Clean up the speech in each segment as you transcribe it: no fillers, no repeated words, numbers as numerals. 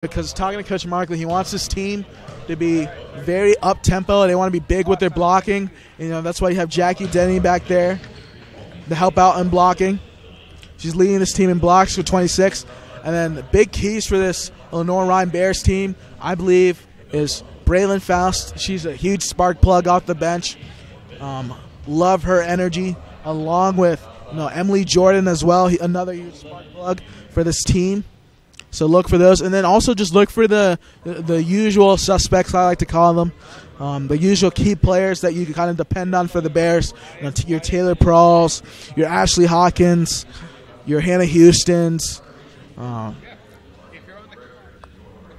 because talking to Coach Markley, he wants his team to be very up-tempo. They want to be big with their blocking. That's why you have Jackie Denny back there to help out in blocking. She's leading this team in blocks with 26. And then the big keys for this Lenoir-Rhyne Bears team, I believe, is Braylon Faust. She's a huge spark plug off the bench. Love her energy, along with Emily Jordan as well, another huge spark plug for this team. So look for those, and then also just look for the usual suspects, I like to call them, the usual key players that you can kind of depend on for the Bears. Your Taylor Prauls, your Ashley Hawkins, your Hannah Houstons,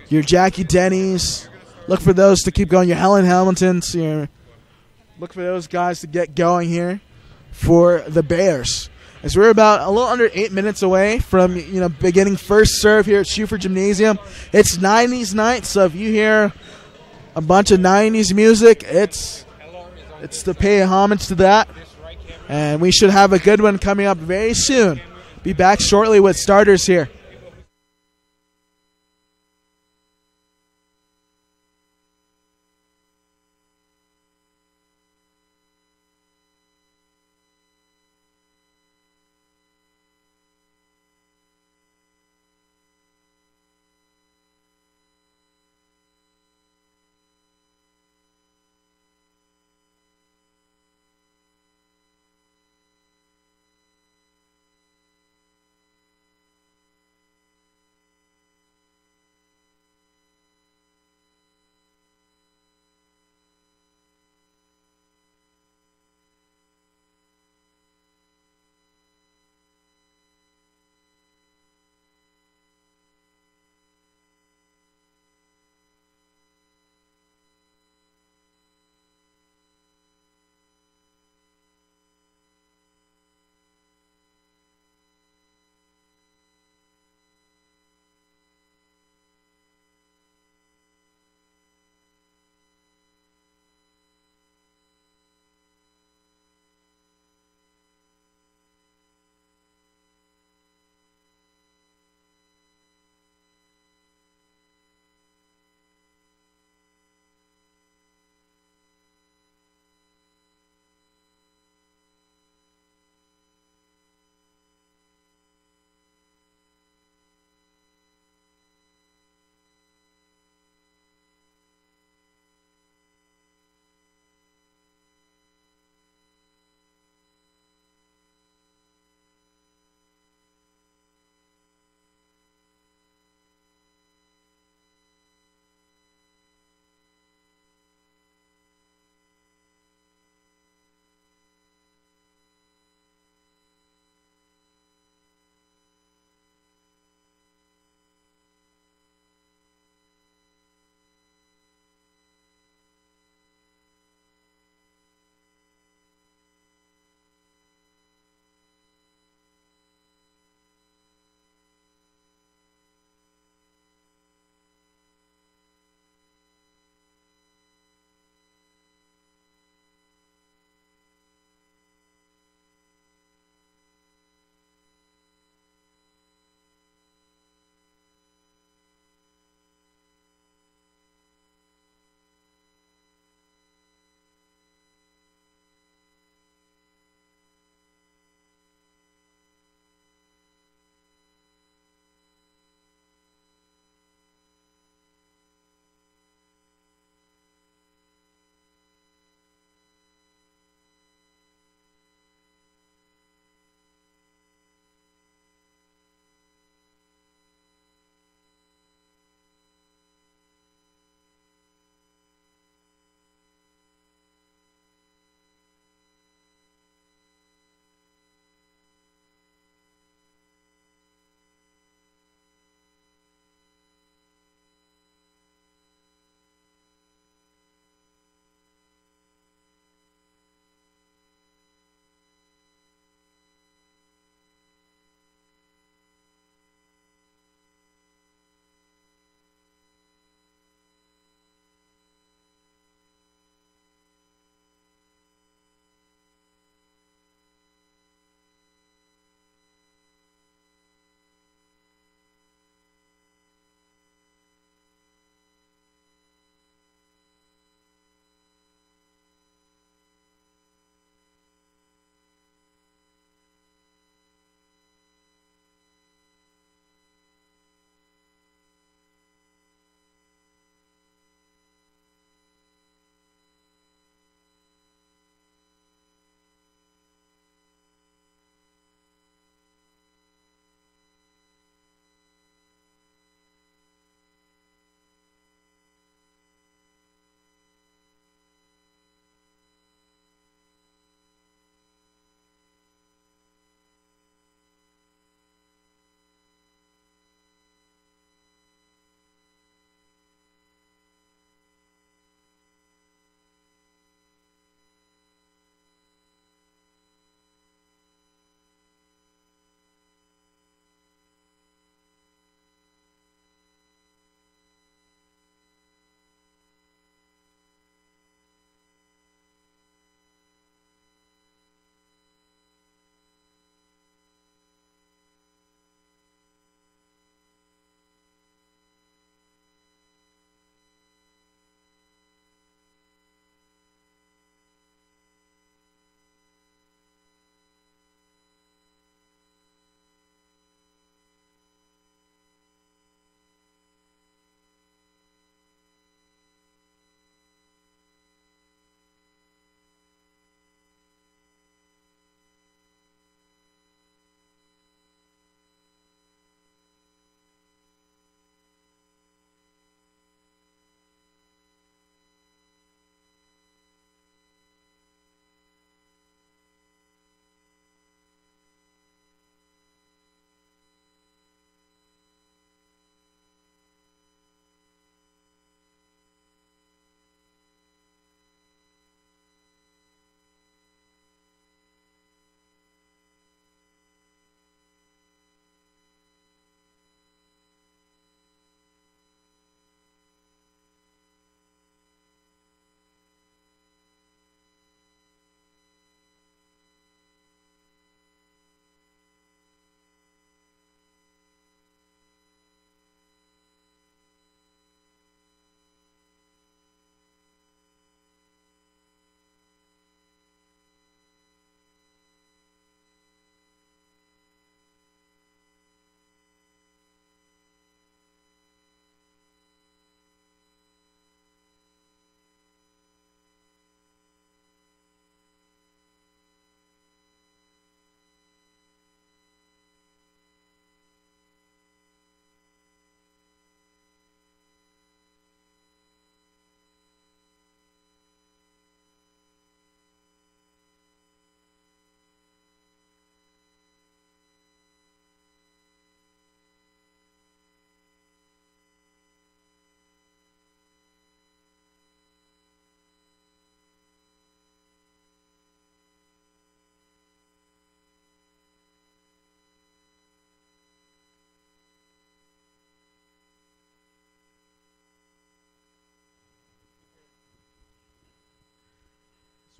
your Jackie Denny's. Look for those to keep going. Your Helen Hamiltons. Look for those guys to get going here for the Bears. As we're about a little under 8 minutes away from beginning first serve here at Schufer Gymnasium. It's 90s night, so if you hear a bunch of 90s music, it's to pay homage to that. And we should have a good one coming up very soon. Be back shortly with starters here.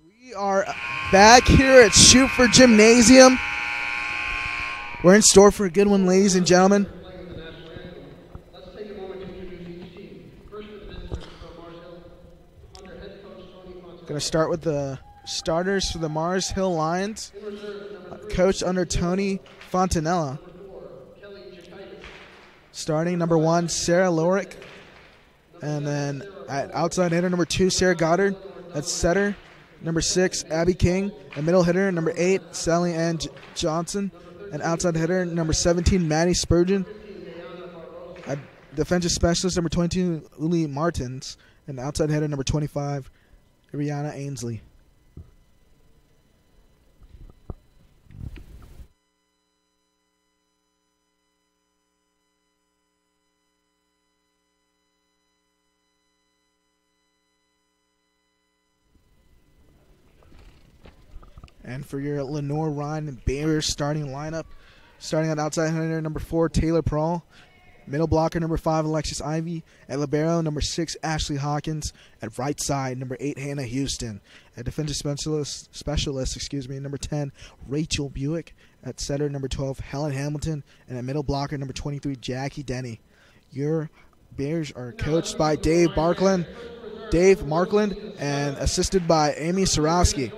We are back here at Shoot for Gymnasium. We're in store for a good one, ladies and gentlemen. Going to start with the starters for the Mars Hill Lions, coached under Tony Fontanella. Starting number 1, Sarah Lorick. And then at outside hitter, number 2, Sarah Goddard. At setter, number 6, Abby King. And middle hitter, number 8, Sally Ann Johnson. And outside hitter, number 17, Maddie Spurgeon. At defensive specialist, number 22, Uli Martins. And outside hitter, number 25, Rihanna Ainsley. And for your Lenoir-Rhyne and Bears starting lineup, starting at outside hitter, number 4, Taylor Prawl. Middle blocker, number 5, Alexis Ivy. At libero, number 6, Ashley Hawkins. At right side, number 8, Hannah Houston. At defensive specialist, number 10, Rachel Buick. At setter, number 12, Helen Hamilton. And at middle blocker, number 23, Jackie Denny. Your Bears are coached by Dave Markland, and assisted by Amy Sorowski.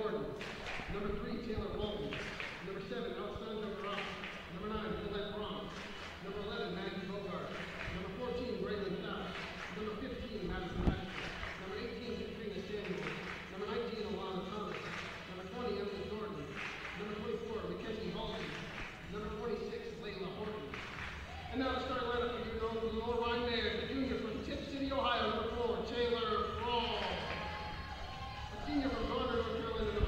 And now the starting lineup for you know the Lenoir-Rhyne Bears, the junior from Tip City, Ohio, number 4, Taylor Prawl. A senior from Garner, North Carolina,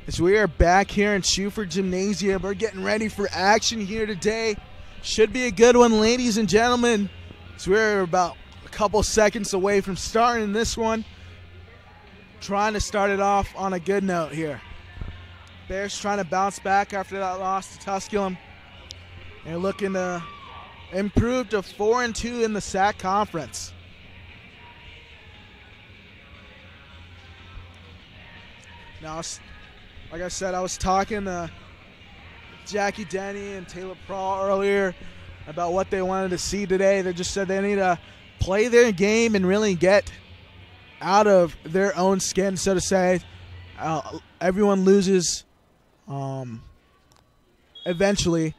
As we are back here in Schuford Gymnasium, we're getting ready for action here today. Should be a good one, ladies and gentlemen. So we're about a couple seconds away from starting this one. Trying to start it off on a good note here. Bears trying to bounce back after that loss to Tusculum. They're looking to improve to 4-2 in the SAC conference. Now, like I said, I was talking to Jackie Denny and Taylor Prawl earlier about what they wanted to see today. They just said they need to play their game and really get out of their own skin, so to say. Everyone loses eventually,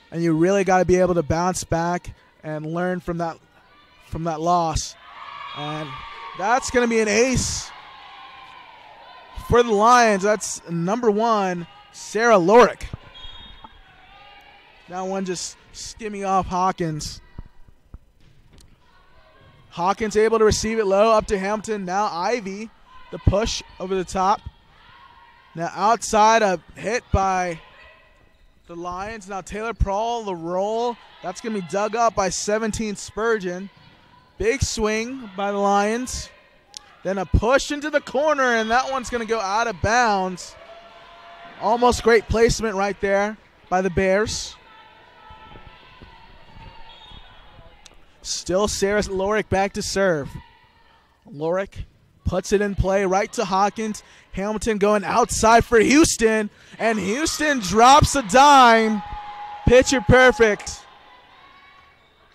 and you really got to be able to bounce back and learn from that loss. And that's going to be an ace for the Lions. That's number 1, Sarah Lorick. That one just skimming off Hawkins. Hawkins able to receive it low up to Hamilton. Now Ivy, the push over the top. Now outside, a hit by the Lions. Now Taylor Prawl, the roll. That's going to be dug up by 17 Spurgeon. Big swing by the Lions. Then a push into the corner, and that one's going to go out of bounds. Almost great placement right there by the Bears. Still Sarah Lorick back to serve. Lorick puts it in play right to Hawkins. Hamilton going outside for Houston, and Houston drops a dime. Picture perfect.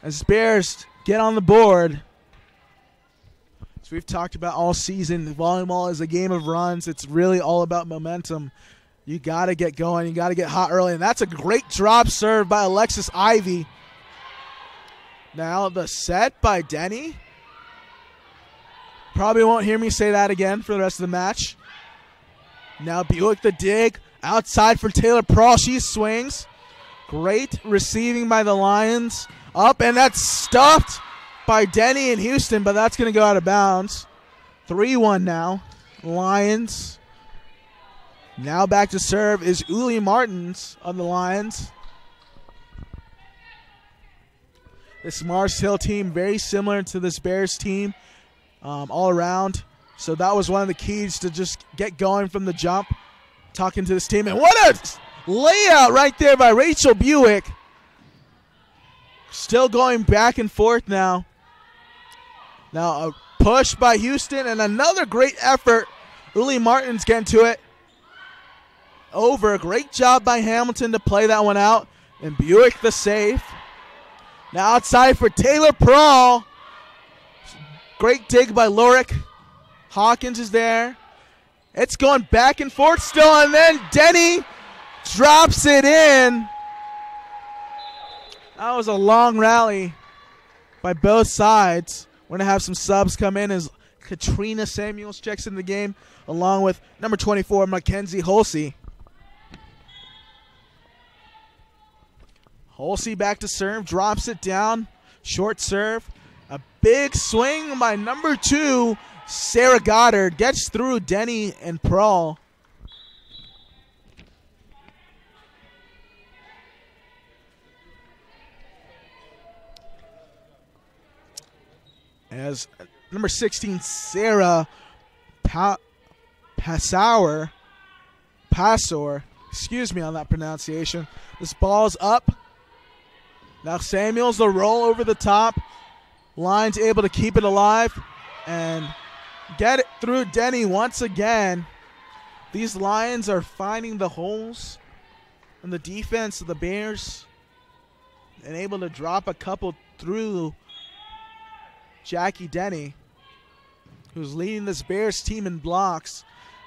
As Bears get on the board. As we've talked about all season, volleyball is a game of runs. It's really all about momentum. You got to get going. You got to get hot early, and that's a great drop serve by Alexis Ivy. Now the set by Denny. Probably won't hear me say that again for the rest of the match. Now Buick the dig. Outside for Taylor Prawl. She swings. Great receiving by the Lions. Up, and that's stuffed by Denny and Houston, but that's going to go out of bounds. 3-1 now. Lions. Now back to serve is Uli Martins of the Lions. This Mars Hill team very similar to this Bears team all around. So that was one of the keys to just get going from the jump. Talking to this team. And what a layout right there by Rachel Buick. Still going back and forth now. Now a push by Houston and another great effort. Uli Martins getting to it. Over. Great job by Hamilton to play that one out. And Buick the save. Now outside for Taylor Prawl. Great dig by Lorick. Hawkins is there. It's going back and forth still, and then Denny drops it in. That was a long rally by both sides. We're going to have some subs come in as Katrina Samuels checks in the game, along with number 24, Mackenzie Holsey. Holsey back to serve, drops it down, short serve. A big swing by number 2, Sarah Goddard, gets through Denny and Prawl. As number 16, Sarah Passor, excuse me on that pronunciation. This ball's up. Now Samuels, the roll over the top. Lions able to keep it alive and get it through Denny once again. These Lions are finding the holes in the defense of the Bears and able to drop a couple through Jackie Denny, who's leading this Bears team in blocks.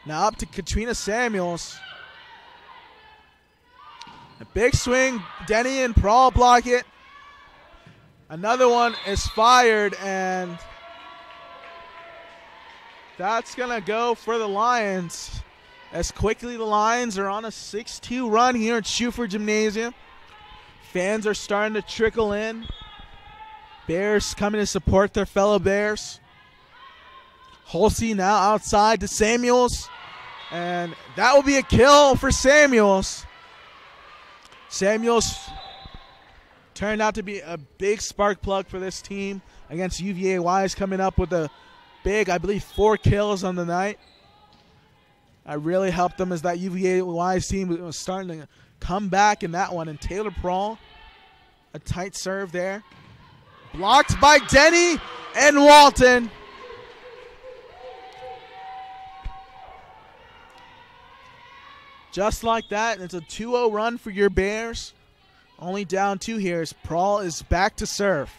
Now up to Katrina Samuels. A big swing. Denny and Prawl block it. Another one is fired, and that's going to go for the Lions. As quickly the Lions are on a 6-2 run here at Schuford Gymnasium. Fans are starting to trickle in. Bears coming to support their fellow Bears. Holsey now outside to Samuels. And that will be a kill for Samuels. Samuels turned out to be a big spark plug for this team against UVA Wise, coming up with a big, I believe, 4 kills on the night. I really helped them as that UVA Wise team was starting to come back in that one. And Taylor Prawl, a tight serve there. Blocked by Denny and Walton. Just like that, it's a 2-0 run for your Bears. Only down 2 here as Prawl is back to serve.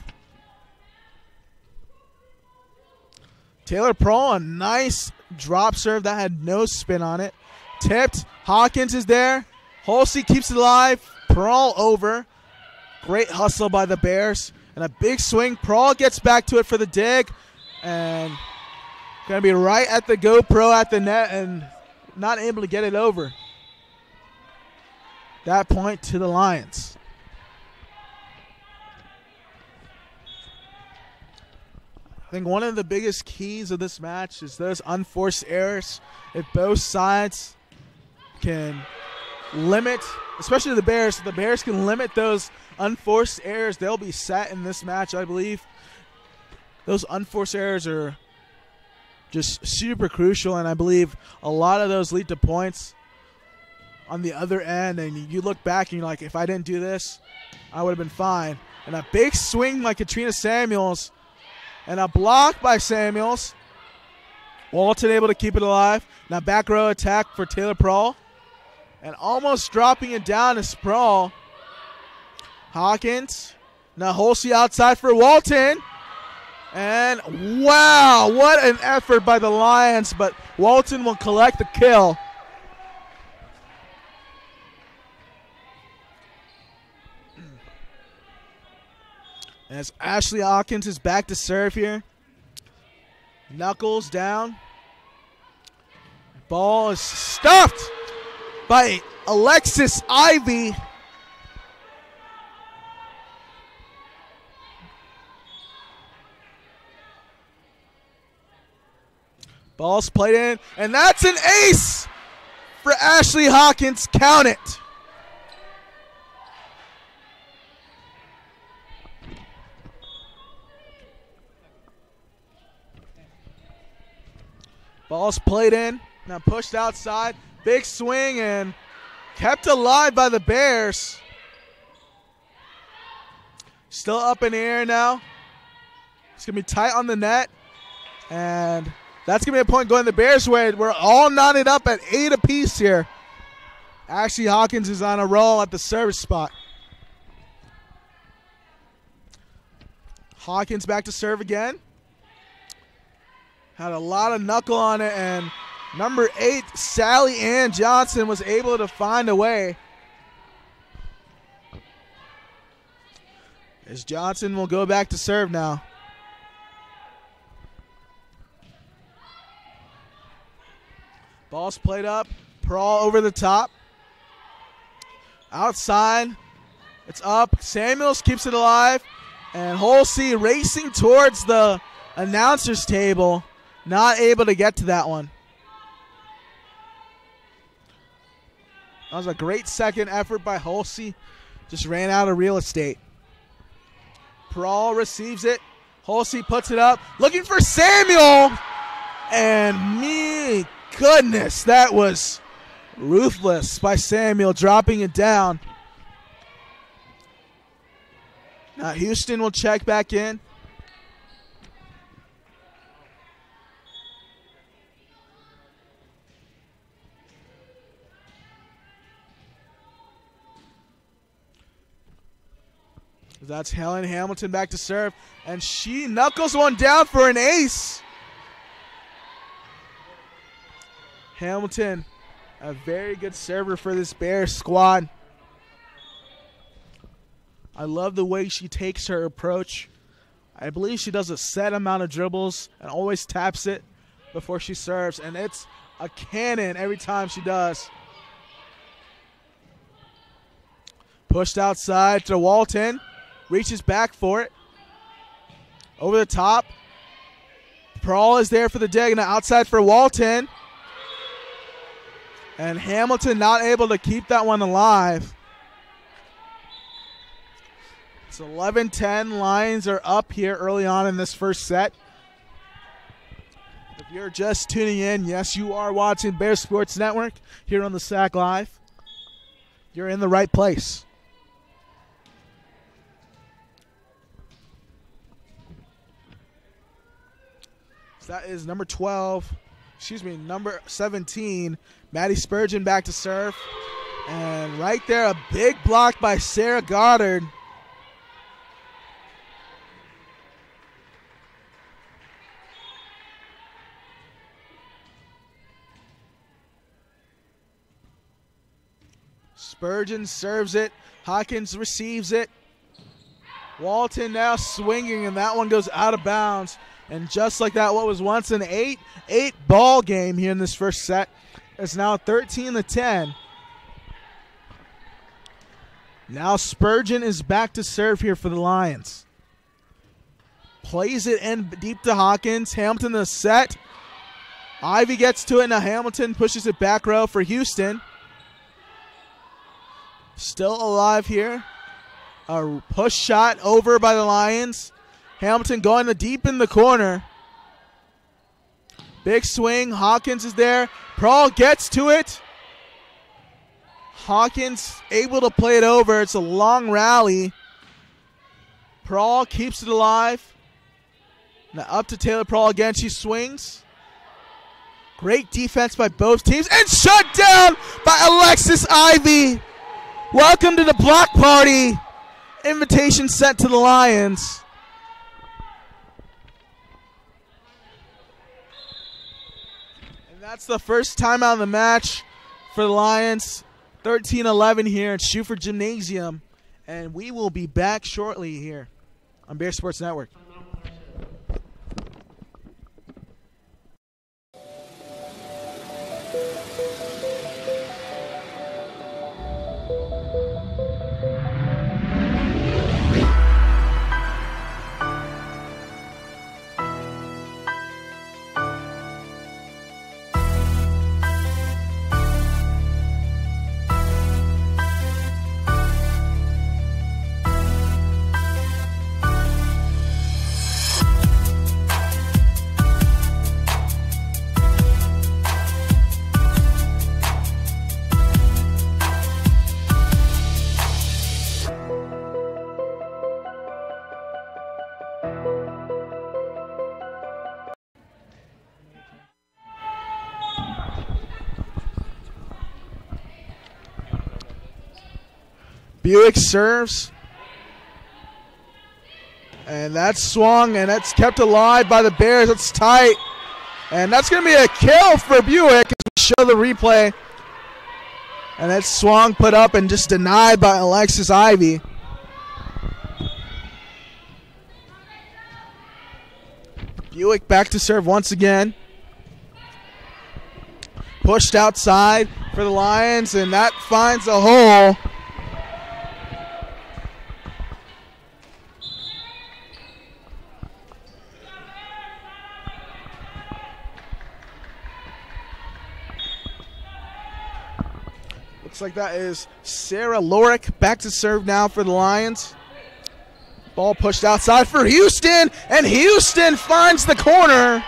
Taylor Prawl, a nice drop serve that had no spin on it. Tipped. Hawkins is there. Holsey keeps it alive. Prawl over. Great hustle by the Bears. And a big swing. Prawl gets back to it for the dig. And going to be right at the GoPro at the net and not able to get it over. That point to the Lions. I think one of the biggest keys of this match is those unforced errors. If both sides can limit, especially the Bears, if the Bears can limit those unforced errors, they'll be set in this match, I believe. Those unforced errors are just super crucial, and I believe a lot of those lead to points on the other end, and you look back and you're like, if I didn't do this, I would have been fine. And a big swing by Katrina Samuels, and a block by Samuels. Walton able to keep it alive. Now back row attack for Taylor Prawl, and almost dropping it down to Sprawl. Hawkins. Now Holsey outside for Walton. And wow, what an effort by the Lions, but Walton will collect the kill. As Ashley Hawkins is back to serve here. Knuckles down. Ball is stuffed by Alexis Ivy. Ball's played in, and that's an ace for Ashley Hawkins. Count it. Ball's played in, now pushed outside. Big swing and kept alive by the Bears. Still up in the air now. It's going to be tight on the net. And that's going to be a point going the Bears' way. We're all knotted up at 8 apiece here. Ashley Hawkins is on a roll at the service spot. Hawkins back to serve again. Had a lot of knuckle on it, and number 8, Sally Ann Johnson, was able to find a way. As Johnson will go back to serve now. Ball's played up. Prawl over the top. Outside. It's up. Samuels keeps it alive. And Holsey racing towards the announcer's table. Not able to get to that one. That was a great second effort by Holsey. Just ran out of real estate. Prawl receives it. Holsey puts it up. Looking for Samuel. And me, goodness, that was ruthless by Samuel, dropping it down. Now Houston will check back in. That's Helen Hamilton back to serve, and she knuckles one down for an ace. Hamilton, a very good server for this Bears squad. I love the way she takes her approach. I believe she does a set amount of dribbles and always taps it before she serves, and it's a cannon every time she does. Pushed outside to Walton. Reaches back for it. Over the top. Prawl is there for the dig, and outside for Walton. And Hamilton not able to keep that one alive. It's 11-10. Lions are up here early on in this first set. If you're just tuning in, yes, you are watching Bear Sports Network here on the SAC Live. You're in the right place. So that is number 17, Maddie Spurgeon back to serve. And right there, a big block by Sarah Goddard. Spurgeon serves it. Hawkins receives it. Walton now swinging, and that one goes out of bounds. And just like that, what was once an 8 ball game here in this first set is now 13-10. Now Spurgeon is back to serve here for the Lions. Plays it in deep to Hawkins. Hamilton the set. Ivy gets to it. Now Hamilton pushes it back row for Houston. Still alive here. A push shot over by the Lions. Hamilton going to deep in the corner. Big swing. Hawkins is there. Prawl gets to it. Hawkins able to play it over. It's a long rally. Prawl keeps it alive. Now up to Taylor Prawl again. She swings. Great defense by both teams. And shut down by Alexis Ivy. Welcome to the block party. Invitation sent to the Lions. And that's the first time out of the match for the Lions. 13-11 here at Schuford Gymnasium. And we will be back shortly here on Bear Sports Network. Buick serves. And that's swung, and that's kept alive by the Bears. It's tight. And that's going to be a kill for Buick as we show the replay. And that's swung, put up, and just denied by Alexis Ivy. Buick back to serve once again. Pushed outside for the Lions, and that finds a hole. Looks like that is Sarah Lorick back to serve now for the Lions. Ball pushed outside for Houston, and Houston finds the corner.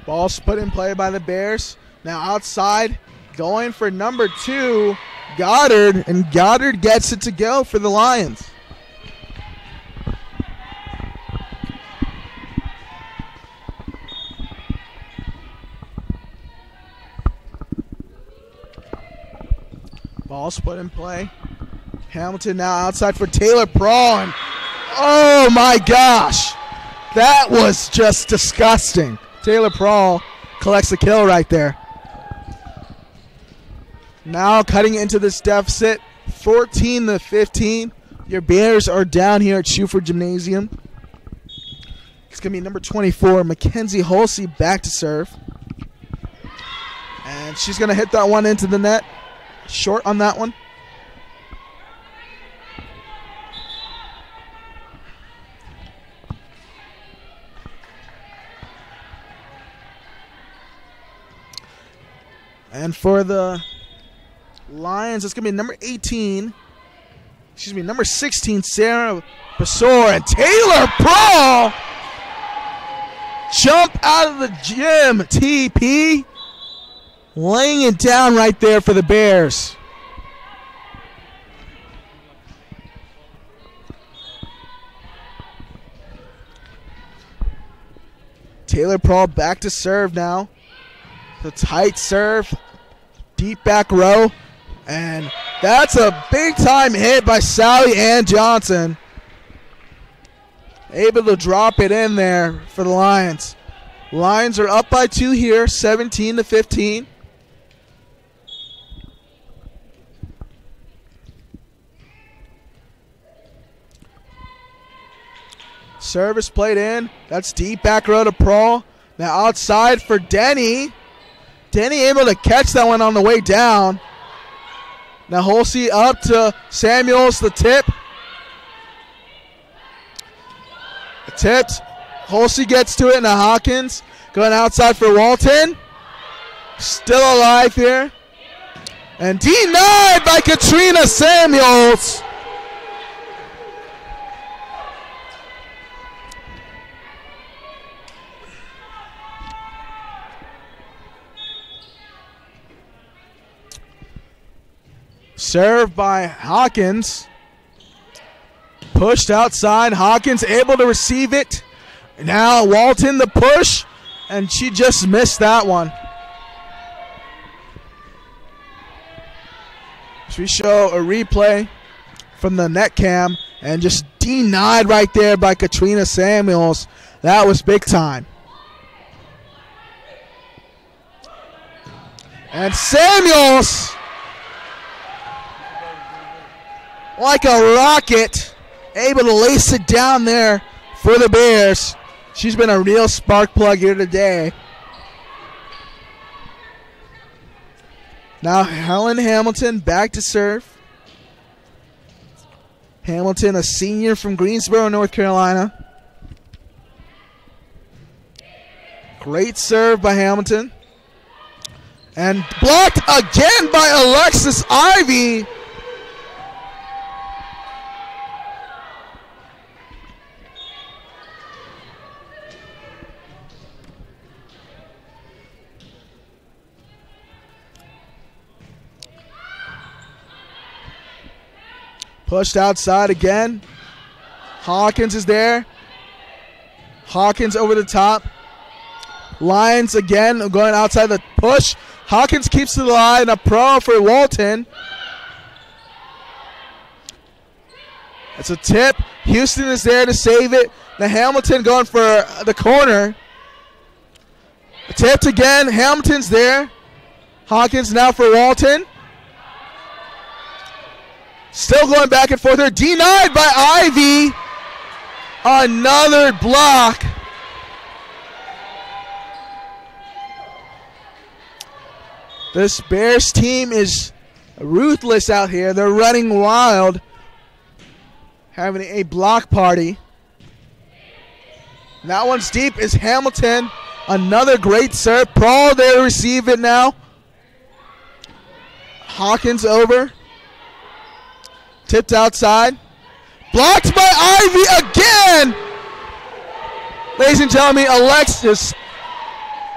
Ball's put in play by the Bears. Now outside, going for number 2, Goddard, and Goddard gets it to go for the Lions. Ball's put in play. Hamilton now outside for Taylor Prawl. And oh my gosh, that was just disgusting. Taylor Prawl collects the kill right there. Now cutting into this deficit, 14-15. Your Bears are down here at Schuford Gymnasium. It's going to be number 24, Mackenzie Holsey, back to serve. And she's going to hit that one into the net. Short on that one. And for the Lions, it's going to be number 16, Sarah Basor, and Taylor Prawl. Jump out of the gym, TP. Laying it down right there for the Bears. Taylor Prawl back to serve now. The tight serve, deep back row, and that's a big time hit by Sally Ann Johnson. Able to drop it in there for the Lions. Lions are up by 2 here, 17-15. Service played in. That's deep back row to Prawl. Now outside for Denny. Denny able to catch that one on the way down. Now Holsey up to Samuels, the tip. Tipped. Holsey gets to it. Now Hawkins going outside for Walton. Still alive here. And denied by Katrina Samuels. Served by Hawkins. Pushed outside. Hawkins able to receive it. Now Walton the push. And she just missed that one. So we show a replay from the net cam. And just denied right there by Katrina Samuels. That was big time. And Samuels, like a rocket, able to lace it down there for the Bears. She's been a real spark plug here today. Now Helen Hamilton back to serve. Hamilton, a senior from Greensboro, North Carolina. Great serve by Hamilton. And blocked again by Alexis Ivy. Pushed outside again. Hawkins is there. Hawkins over the top. Lions again going outside the push. Hawkins keeps to the line. A pro for Walton. It's a tip. Houston is there to save it. Now Hamilton going for the corner. Tipped again. Hamilton's there. Hawkins now for Walton. Still going back and forth there. Denied by Ivy. Another block. This Bears team is ruthless out here. They're running wild. Having a block party. That one's deep is Hamilton. Another great serve. Prawl there to receive it now. Hawkins over. Tipped outside. Blocked by Ivy again. Ladies and gentlemen, Alexis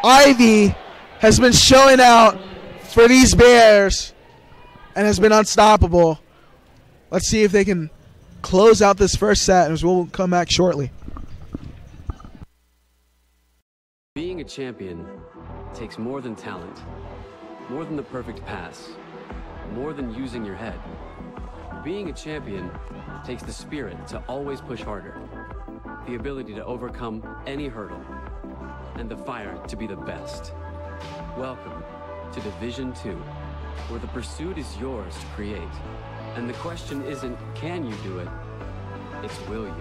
Ivy has been showing out for these Bears and has been unstoppable. Let's see if they can close out this first set, as we'll come back shortly. Being a champion takes more than talent, more than the perfect pass, more than using your head. Being a champion takes the spirit to always push harder, the ability to overcome any hurdle, and the fire to be the best. Welcome to Division 2, where the pursuit is yours to create. And the question isn't, can you do it? It's, will you?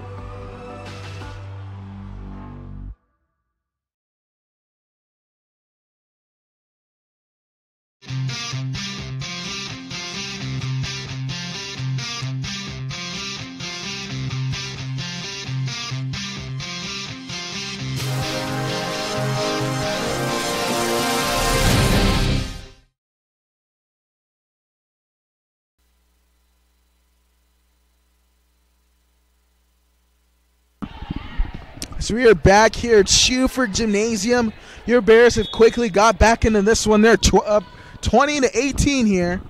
So we are back here at Schuford Gymnasium. Your Bears have quickly got back into this one. They're up 20-18 here.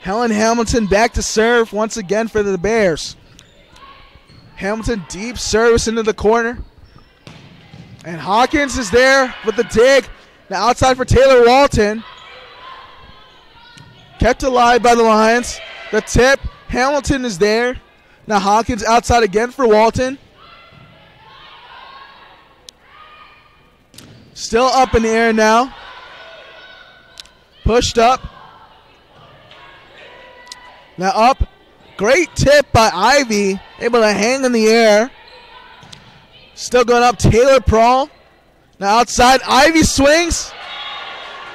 Helen Hamilton back to serve once again for the Bears. Hamilton deep service into the corner. And Hawkins is there with the dig. Now outside for Taylor Walton. Kept alive by the Lions. The tip. Hamilton is there. Now Hawkins outside again for Walton. Still up in the air now. Pushed up. Now up. Great tip by Ivy. Able to hang in the air. Still going up. Taylor Prawl. Now outside. Ivy swings.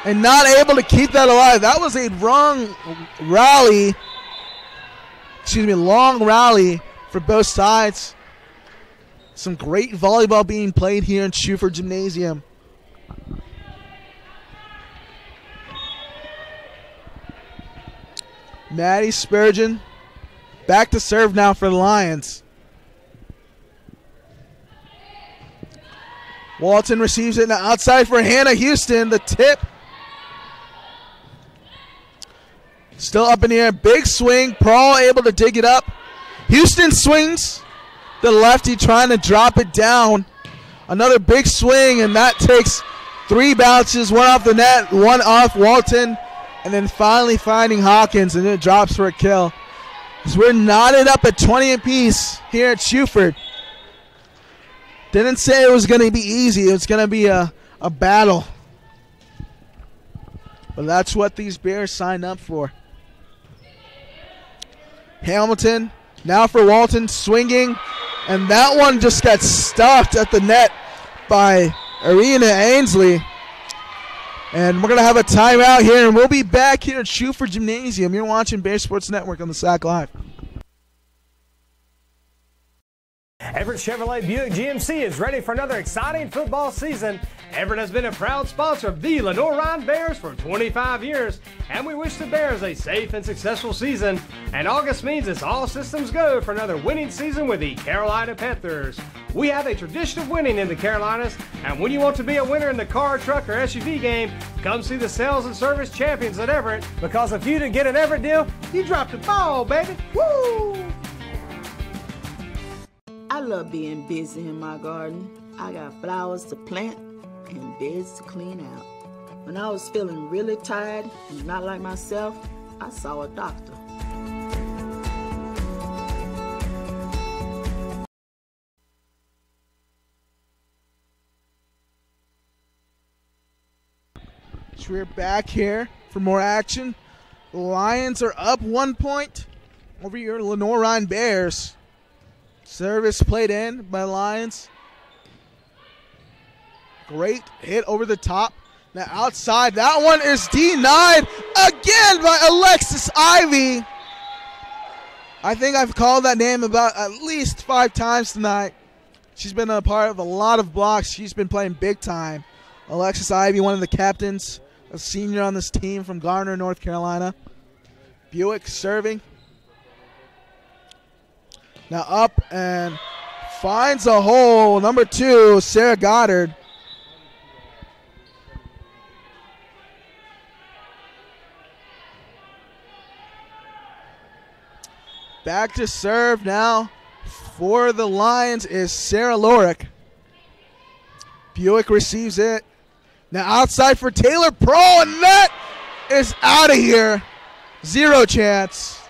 And not able to keep that alive. That was a wrong rally. Excuse me, long rally for both sides. Some great volleyball being played here in Schuford Gymnasium. Maddie Spurgeon back to serve now for the Lions. Walton receives it now outside for Hannah Houston. The tip. Still up in the air. Big swing. Prawl able to dig it up. Houston swings. The lefty trying to drop it down. Another big swing, and that takes 3 bounces. One off the net, one off Walton, and then finally finding Hawkins, and it drops for a kill. So we're knotted up at 20 apiece here at Schuford. Didn't say it was going to be easy. It was going to be a battle. But that's what these Bears signed up for. Hamilton, now for Walton, swinging. And that one just got stuffed at the net by Arena Ainsley. And we're going to have a timeout here, and we'll be back here at Schuford Gymnasium. You're watching Bear Sports Network on the SAC Live. Everett Chevrolet Buick GMC is ready for another exciting football season. Everett has been a proud sponsor of the Lenoir-Rhyne Bears for 25 years, and we wish the Bears a safe and successful season. And August means it's all systems go for another winning season with the Carolina Panthers. We have a tradition of winning in the Carolinas, and when you want to be a winner in the car, truck, or SUV game, come see the sales and service champions at Everett, because if you didn't get an Everett deal, you dropped the ball, baby. Woo! I love being busy in my garden. I got flowers to plant and beds to clean out. When I was feeling really tired and not like myself, I saw a doctor. So we're back here for more action. The Lions are up 1 point over your Lenoir-Rhyne Bears. Service played in by Lions. Great hit over the top. Now outside, that one is denied again by Alexis Ivy. I think I've called that name about at least 5 times tonight. She's been a part of a lot of blocks. She's been playing big time. Alexis Ivy, one of the captains, a senior on this team from Garner, North Carolina. Buick serving. Now up and finds a hole. Number 2, Sarah Goddard. Back to serve now for the Lions is Sarah Lorick. Buick receives it. Now outside for Taylor Prawl, and that is out of here. 0 chance.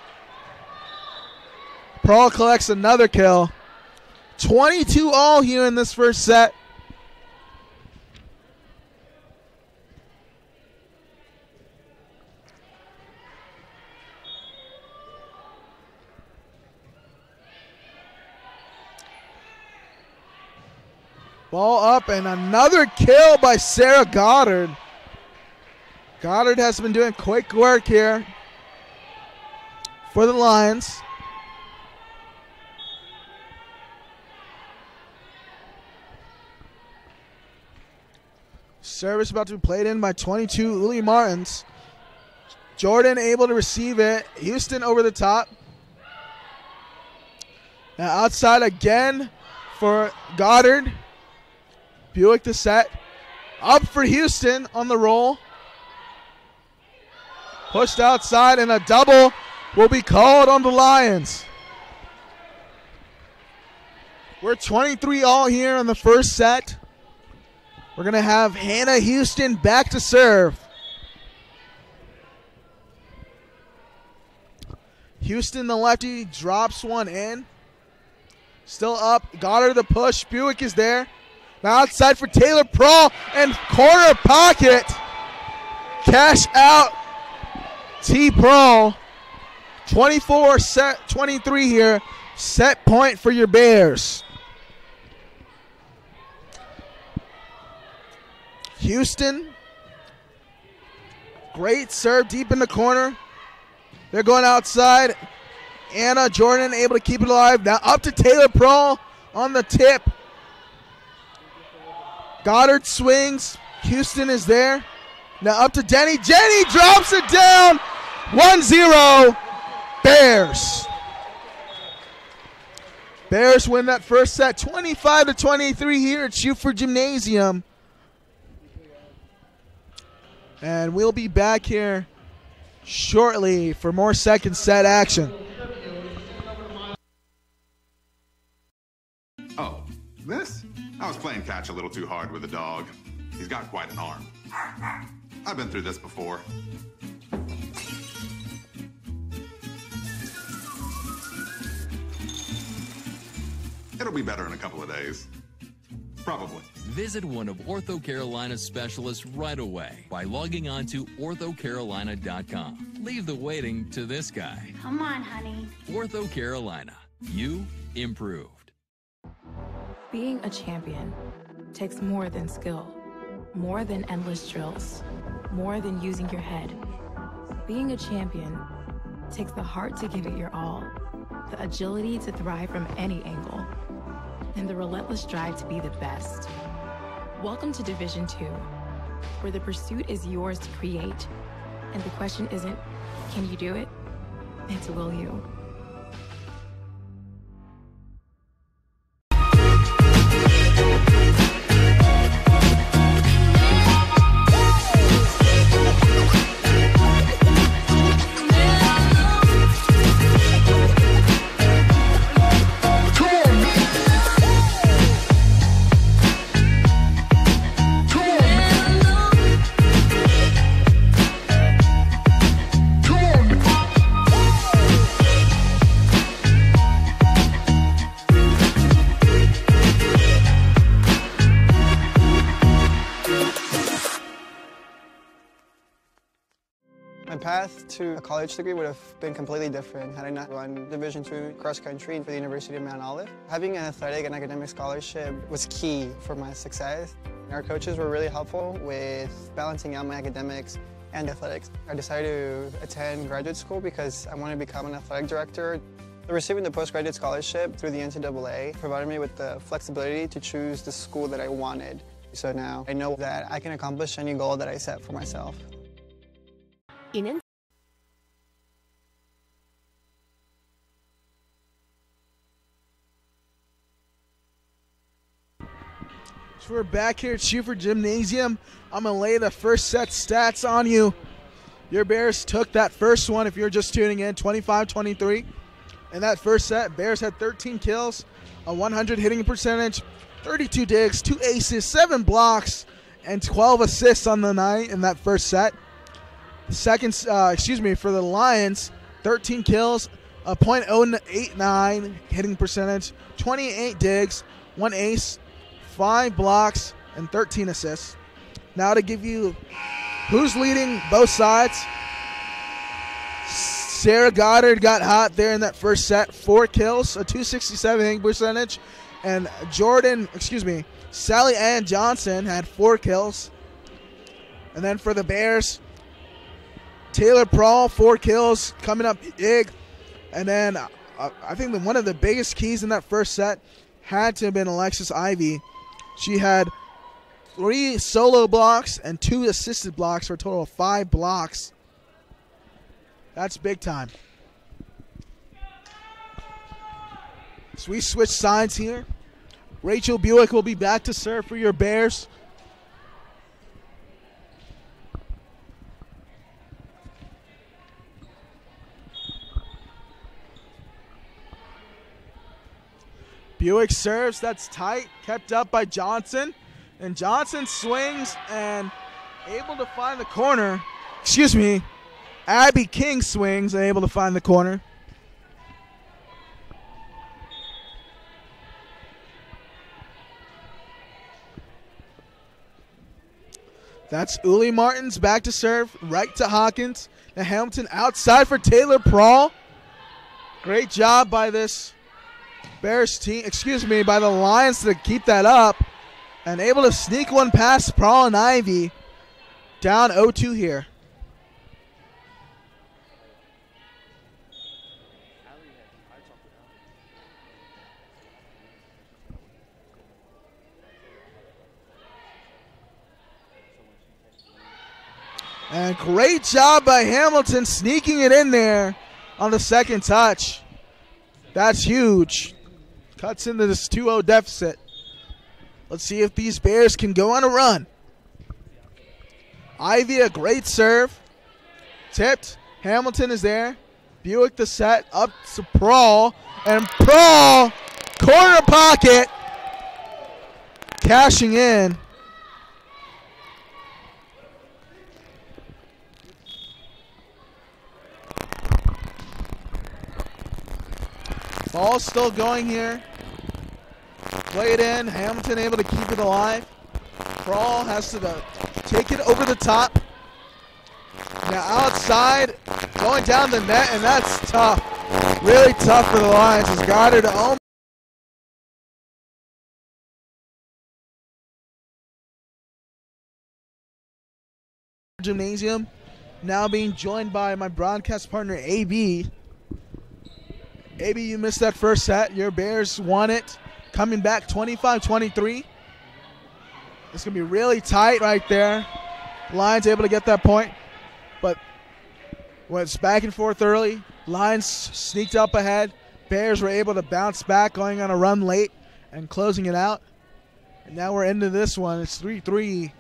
Prawl collects another kill. 22 all here in this first set. Ball up and another kill by Sarah Goddard. Goddard has been doing quick work here for the Lions. Service about to be played in by 22, Uli Martins. Jordan able to receive it. Houston over the top. Now outside again for Goddard. Buick to set. Up for Houston on the roll. Pushed outside, and a double will be called on the Lions. We're 23 all here in the first set. We're going to have Hannah Houston back to serve. Houston, the lefty, drops one in. Still up. Goddard the push. Buick is there. Now outside for Taylor Prawl and corner pocket. Cash out. T. Prawl. 24 set 23 here. Set point for your Bears. Houston. Great serve deep in the corner. They're going outside. Anna Jordan able to keep it alive. Now up to Taylor Prawl on the tip. Goddard swings. Houston is there. Now up to Denny. Jenny drops it down. 1-0 Bears. Bears win that first set 25-23 here at Schuford Gymnasium. And we'll be back here shortly for more second set action. Oh, this? I was playing catch a little too hard with the dog. He's got quite an arm. I've been through this before. It'll be better in a couple of days. Probably. Visit one of Ortho Carolina's specialists right away by logging on to orthocarolina.com. Leave the waiting to this guy. Come on, honey. Ortho Carolina. You improved. Being a champion takes more than skill, more than endless drills, more than using your head. Being a champion takes the heart to give it your all, the agility to thrive from any angle, and the relentless drive to be the best. Welcome to Division II, where the pursuit is yours to create, and the question isn't, can you do it? It's will you? My path to a college degree would have been completely different had I not run Division II cross country for the University of Mount Olive. Having an athletic and academic scholarship was key for my success. Our coaches were really helpful with balancing out my academics and athletics. I decided to attend graduate school because I wanted to become an athletic director. Receiving the postgraduate scholarship through the NCAA provided me with the flexibility to choose the school that I wanted. So now I know that I can accomplish any goal that I set for myself. So we're back here at Schuford Gymnasium. I'm going to lay the first set stats on you. Your Bears took that first one, if you're just tuning in, 25-23. In that first set, Bears had 13 kills, a 100 hitting percentage, 32 digs, 2 aces, 7 blocks, and 12 assists on the night in that first set. Second, for the Lions, 13 kills, a .089 hitting percentage, 28 digs, 1 ace, 5 blocks, and 13 assists. Now to give you who's leading both sides. Sarah Goddard got hot there in that first set, 4 kills, a .267 hitting percentage, and Sally Ann Johnson had 4 kills. And then for the Bears, Taylor Prawl, 4 kills, coming up big. And then I think one of the biggest keys in that first set had to have been Alexis Ivy. She had 3 solo blocks and 2 assisted blocks for a total of 5 blocks. That's big time. So we switch sides here. Rachel Buick will be back to serve for your Bears. Buick serves, that's tight, kept up by Johnson. And Johnson swings and able to find the corner. Excuse me, Abby King swings and able to find the corner. That's Uli Martins back to serve, right to Hawkins. Now Hamilton outside for Taylor Prawl. Great job by this Bears team, by the Lions to keep that up. And able to sneak one past Prawl and Ivy. Down 0-2 here. And great job by Hamilton sneaking it in there on the second touch. That's huge. Cuts into this 2-0 deficit. Let's see if these Bears can go on a run. Ivy, a great serve. Tipped. Hamilton is there. Buick the set. Up to Prawl. And Prawl, corner pocket. Cashing in. Ball still going here. Play it in. Hamilton able to keep it alive. Prawl has to take it over the top. Now outside, going down the net, and that's tough. Really tough for the Lions. Has got her to home. Gymnasium. Now being joined by my broadcast partner, AB. AB, you missed that first set. Your Bears won it. Coming back 25-23. It's going to be really tight right there. Lions able to get that point. But when it's back and forth early, Lions sneaked up ahead. Bears were able to bounce back, going on a run late and closing it out. And now we're into this one. It's 3-3.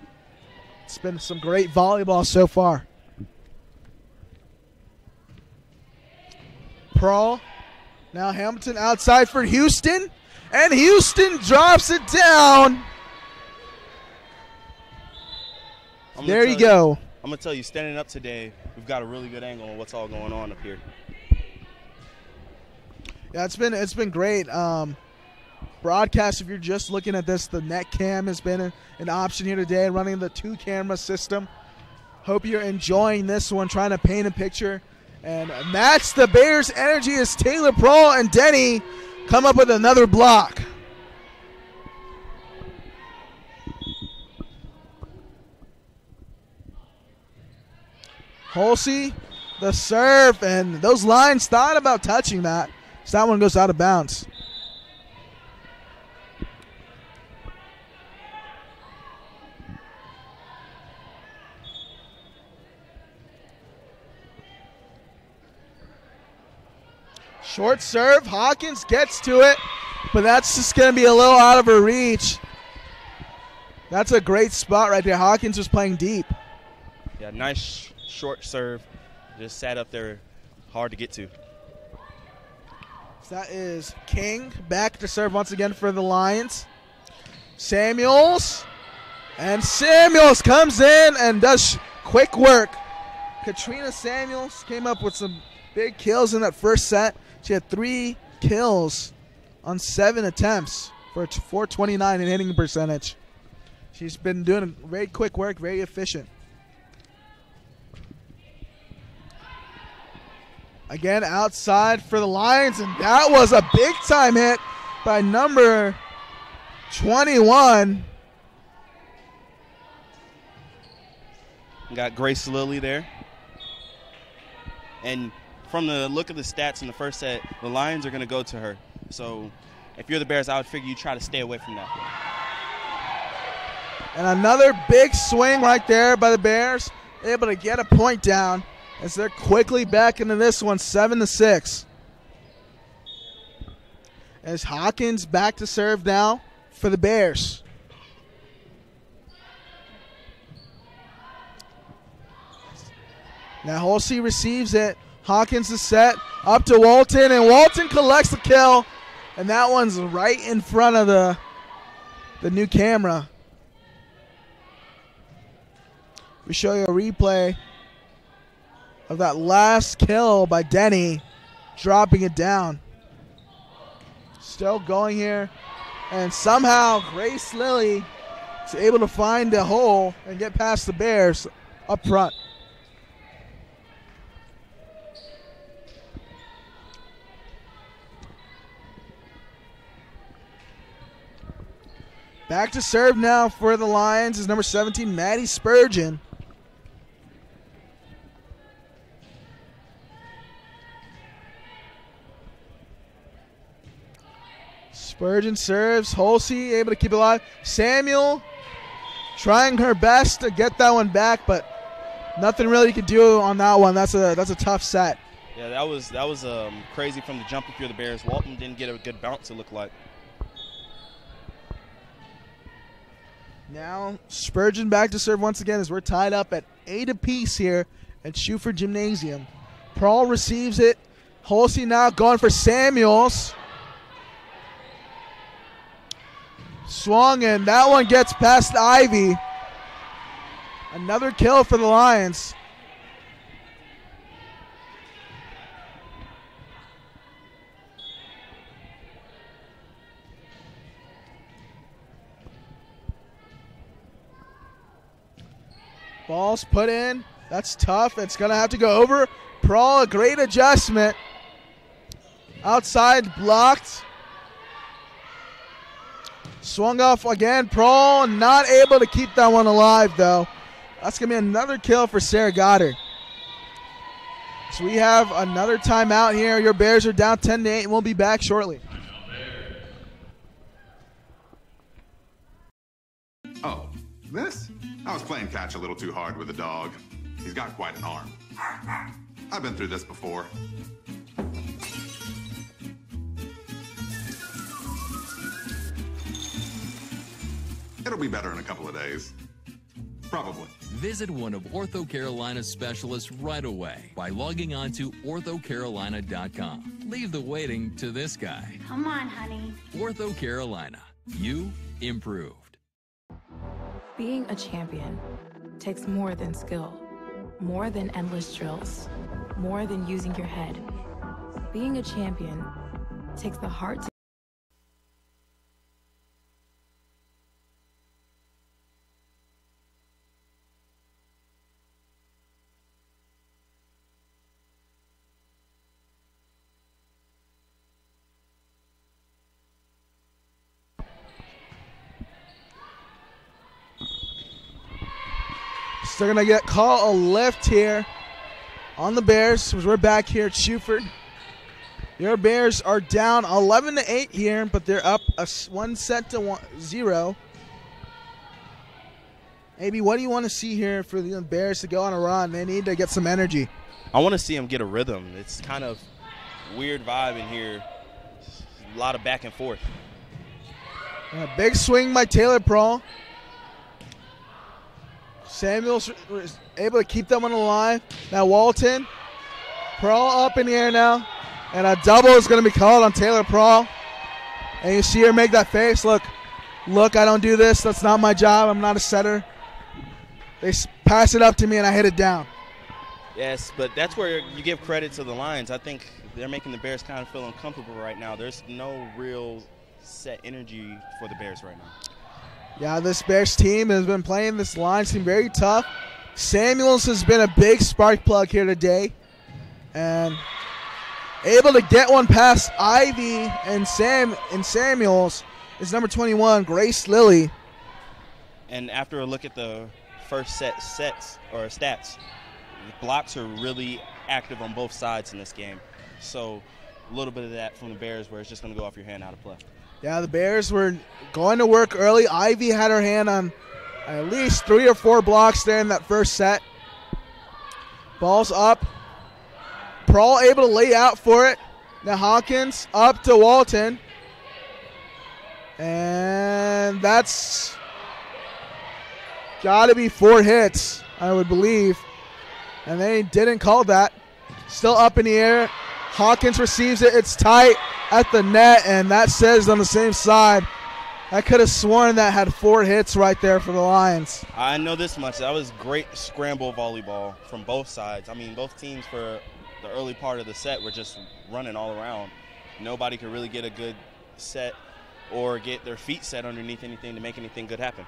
It's been some great volleyball so far. Prawl. Now Hamilton outside for Houston. And Houston drops it down. There you go. I'm going to tell you, standing up today, we've got a really good angle on what's all going on up here. Yeah, it's been great. Broadcast, if you're just looking at this, the net cam has been an option here today, running the 2-camera system. Hope you're enjoying this one, trying to paint a picture. And match the Bears' energy as Taylor Prawl and Denny come up with another block. Holsey, the serve, and those Lions thought about touching that. So that one goes out of bounds. Short serve, Hawkins gets to it, but that's just going to be a little out of her reach. That's a great spot right there. Hawkins was playing deep. Yeah, nice short serve. Just sat up there, hard to get to. So that is King back to serve once again for the Lions. Samuels. And Samuels comes in and does quick work. Katrina Samuels came up with some big kills in that first set. She had 3 kills on 7 attempts for a 429 in hitting percentage. She's been doing very quick work, very efficient. Again, outside for the Lions, and that was a big-time hit by number 21. Got Grace Lilly there. And from the look of the stats in the first set, the Lions are going to go to her. So if you're the Bears, I would figure you try to stay away from that. And another big swing right there by the Bears, able to get a point down as they're quickly back into this one, 7-6. As Hawkins back to serve now for the Bears. Now Holsey receives it. Hawkins is set up to Walton, and Walton collects the kill. And that one's right in front of the new camera. We show you a replay of that last kill by Denny, dropping it down. Still going here. And somehow Grace Lilly is able to find a hole and get past the Bears up front. Back to serve now for the Lions is number 17, Maddie Spurgeon. Spurgeon serves. Holsey able to keep it alive. Samuel trying her best to get that one back, but nothing really you can do on that one. That's a tough set. Yeah, that was crazy from the jump if you're the Bears. Walton didn't get a good bounce, it looked like. Now Spurgeon back to serve once again as we're tied up at 8 apiece here at Schuford Gymnasium. Prawl receives it. Holsey now going for Samuels. Swung, and that one gets past Ivy. Another kill for the Lions. Ball's put in. That's tough. It's going to have to go over. Prawl, a great adjustment. Outside blocked. Swung off again. Prawl not able to keep that one alive, though. That's going to be another kill for Sarah Goddard. So we have another timeout here. Your Bears are down 10-8, and we'll be back shortly. Oh, this? I was playing catch a little too hard with the dog. He's got quite an arm. I've been through this before. It'll be better in a couple of days. Probably. Visit one of Ortho Carolina's specialists right away by logging on to orthocarolina.com. Leave the waiting to this guy. Come on, honey. Ortho Carolina. You improved. Being a champion takes more than skill, more than endless drills, more than using your head. Being a champion takes the heart to They're going to call a lift here on the Bears as we're back here at Schuford. Your Bears are down 11-8 here, but they're up 1-0. Maybe what do you want to see here for the Bears to go on a run? They need to get some energy. I want to see them get a rhythm. It's kind of weird vibe in here. A lot of back and forth. A big swing by Taylor Prawl. Samuels was able to keep that one alive. Now Walton. Prawl up in the air now. And a double is going to be called on Taylor Prawl. And you see her make that face. Look, I don't do this. That's not my job. I'm not a setter. They pass it up to me and I hit it down. Yes, but that's where you give credit to the Lions. I think they're making the Bears kind of feel uncomfortable right now. There's no real set energy for the Bears right now. Yeah, this Bears team has been playing this Lions team very tough. Samuels has been a big spark plug here today. And able to get one past Ivy and Samuels is number 21, Grace Lilly. And after a look at the first stats, the blocks are really active on both sides in this game. So a little bit of that from the Bears where it's just going to go off your hand out of play. Yeah, the Bears were going to work early. Ivy had her hand on at least 3 or 4 blocks there in that first set. Ball's up. Prawl able to lay out for it. Now Hawkins up to Walton. And that's got to be 4 hits, I would believe. And they didn't call that. Still up in the air. Hawkins receives it. It's tight at the net, and that says on the same side. I could have sworn that had 4 hits right there for the Lions. I know this much. That was great scramble volleyball from both sides. I mean, both teams for the early part of the set were just running all around. Nobody could really get a good set or get their feet set underneath anything to make anything good happen.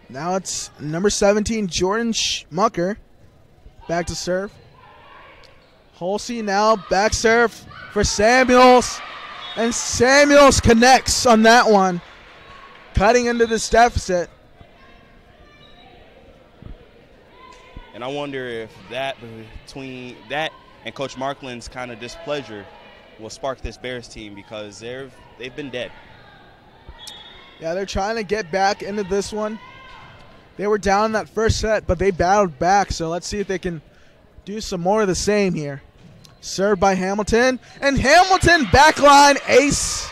Now it's number 17, Jordan Schmucker, back to serve. Holsey now back serve for Samuels. And Samuels connects on that one, cutting into this deficit. And I wonder if that, between that and Coach Markland's kind of displeasure, will spark this Bears team, because they've been dead. Yeah, they're trying to get back into this one. They were down in that first set, but they battled back, so let's see if they can do some more of the same here. Served by Hamilton, and Hamilton backline ace.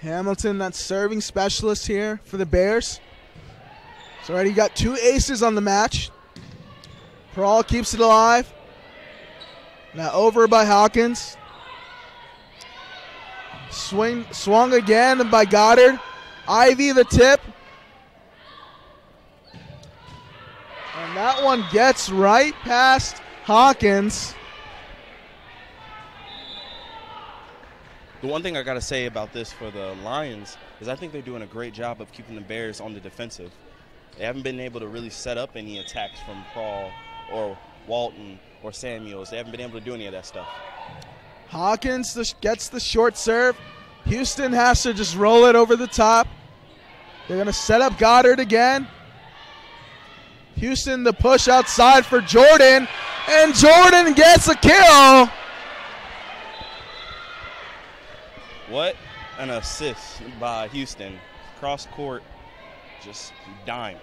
Hamilton, that serving specialist here for the Bears. So already got 2 aces on the match. Pearl keeps it alive. Now over by Hawkins. Swung again by Goddard. Ivy the tip. And that one gets right past Hawkins. The one thing I got to say about this for the Lions is I think they're doing a great job of keeping the Bears on the defensive. They haven't been able to really set up any attacks from Paul or Walton or Samuels. They haven't been able to do any of that stuff. Hawkins gets the short serve. Houston has to just roll it over the top. They're going to set up Goddard again. Houston the push outside for Jordan, and Jordan gets a kill. What an assist by Houston. Cross court, just dime.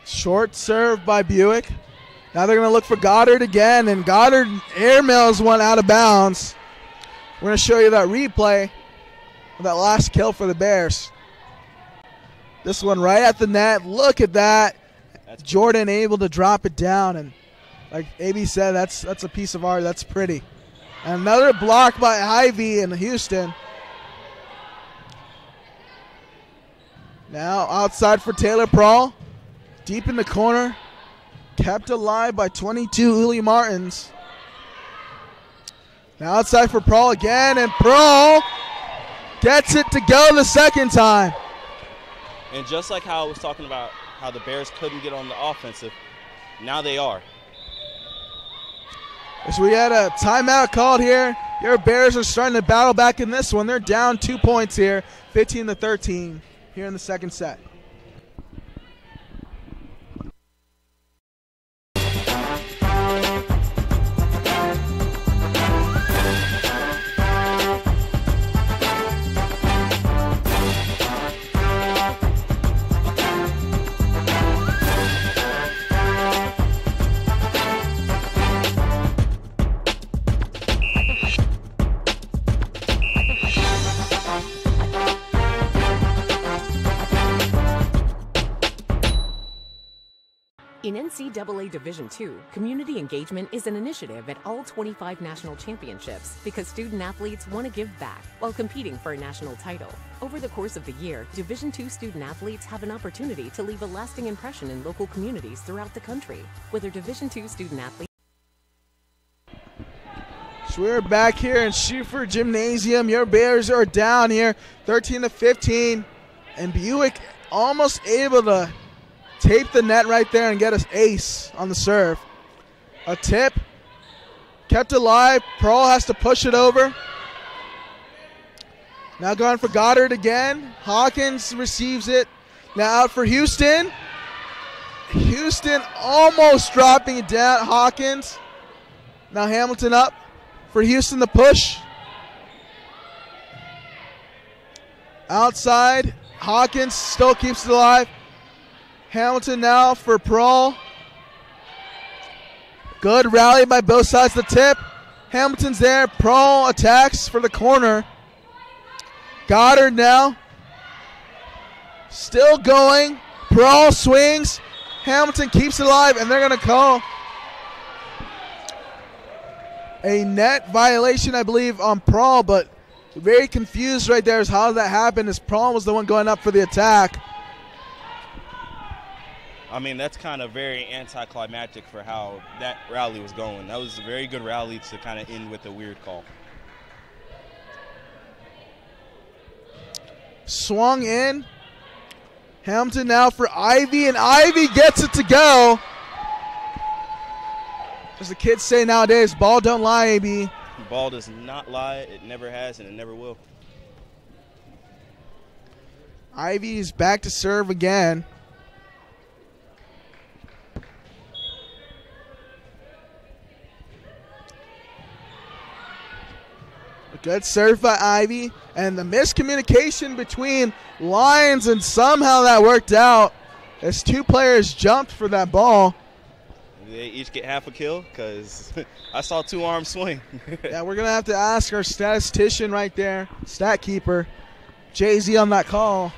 Short serve by Buick. Now they're going to look for Goddard again, and Goddard airmails one out of bounds. We're going to show you that replay of that last kill for the Bears. This one right at the net. Look at that. Jordan able to drop it down, and like AB said, that's a piece of art. That's pretty. And another block by Ivy in Houston. Now outside for Taylor Prawl. Deep in the corner. Kept alive by 22 Uli Martins. Now outside for Prawl again, and Prawl gets it to go the second time. And just like how I was talking about how the Bears couldn't get on the offensive, now they are. So we had a timeout called here. Your Bears are starting to battle back in this one. They're down 2 points here, 15-13 here in the second set. In NCAA Division II, community engagement is an initiative at all 25 national championships because student athletes want to give back while competing for a national title. Over the course of the year, Division II student athletes have an opportunity to leave a lasting impression in local communities throughout the country. Whether Division II student athletes... So we're back here in Schufer Gymnasium. Your Bears are down here 13-15, and Buick almost able to tape the net right there and get us ace on the serve. A tip, kept alive. Pearl has to push it over. Now going for Goddard again. Hawkins receives it. Now out for Houston. Houston almost dropping it down. Hawkins Now Hamilton up for Houston to push. Outside, Hawkins still keeps it alive. Hamilton now for Pearl. Good rally by both sides of the tip. Hamilton's there. Pearl attacks for the corner. Goddard now. Still going. Pearl swings. Hamilton keeps it alive, and they're going to call a net violation, I believe, on Pearl, but very confused right there as how that happened, as Pearl was the one going up for the attack. I mean, that's kind of very anticlimactic for how that rally was going. That was a very good rally to kind of end with a weird call. Swung in. Hamilton now for Ivy, and Ivy gets it to go. As the kids say nowadays, ball don't lie, AB. Ball does not lie. It never has, and it never will. Ivy is back to serve again. A good serve by Ivy, and the miscommunication between Lions, and somehow that worked out as two players jumped for that ball. They each get half a kill because I saw two arms swing. Yeah, we're going to have to ask our statistician right there, stat keeper, Jay-Z, on that call.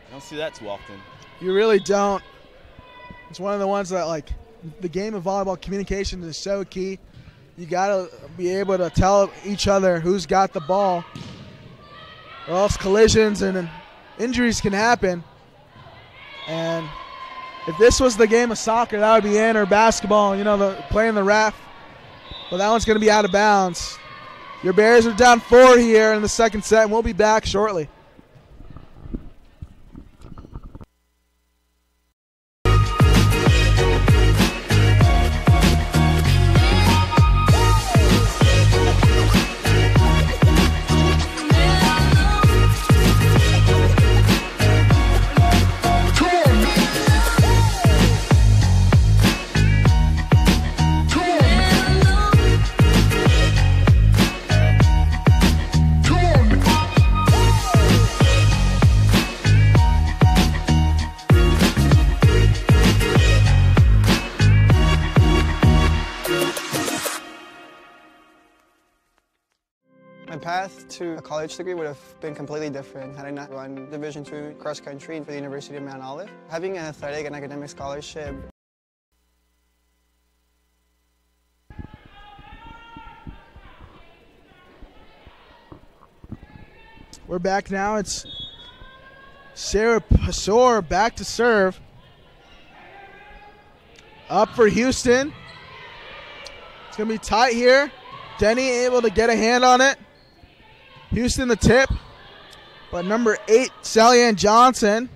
I don't see that too often. You really don't. It's one of the ones that, like, the game of volleyball communication is so key. You got to be able to tell each other who's got the ball, or else collisions and injuries can happen. And if this was the game of soccer, that would be in, or basketball, you know, playing the ref. But that one's going to be out of bounds. Your Bears are down 4 here in the second set, and we'll be back shortly. My path to a college degree would have been completely different had I not run Division II cross country for the University of Mount Olive. Having an athletic and academic scholarship. We're back now. It's Sarah Pasor back to serve. Up for Houston. It's going to be tight here. Denny able to get a hand on it. Houston the tip, but number 8, Sally-Ann Johnson.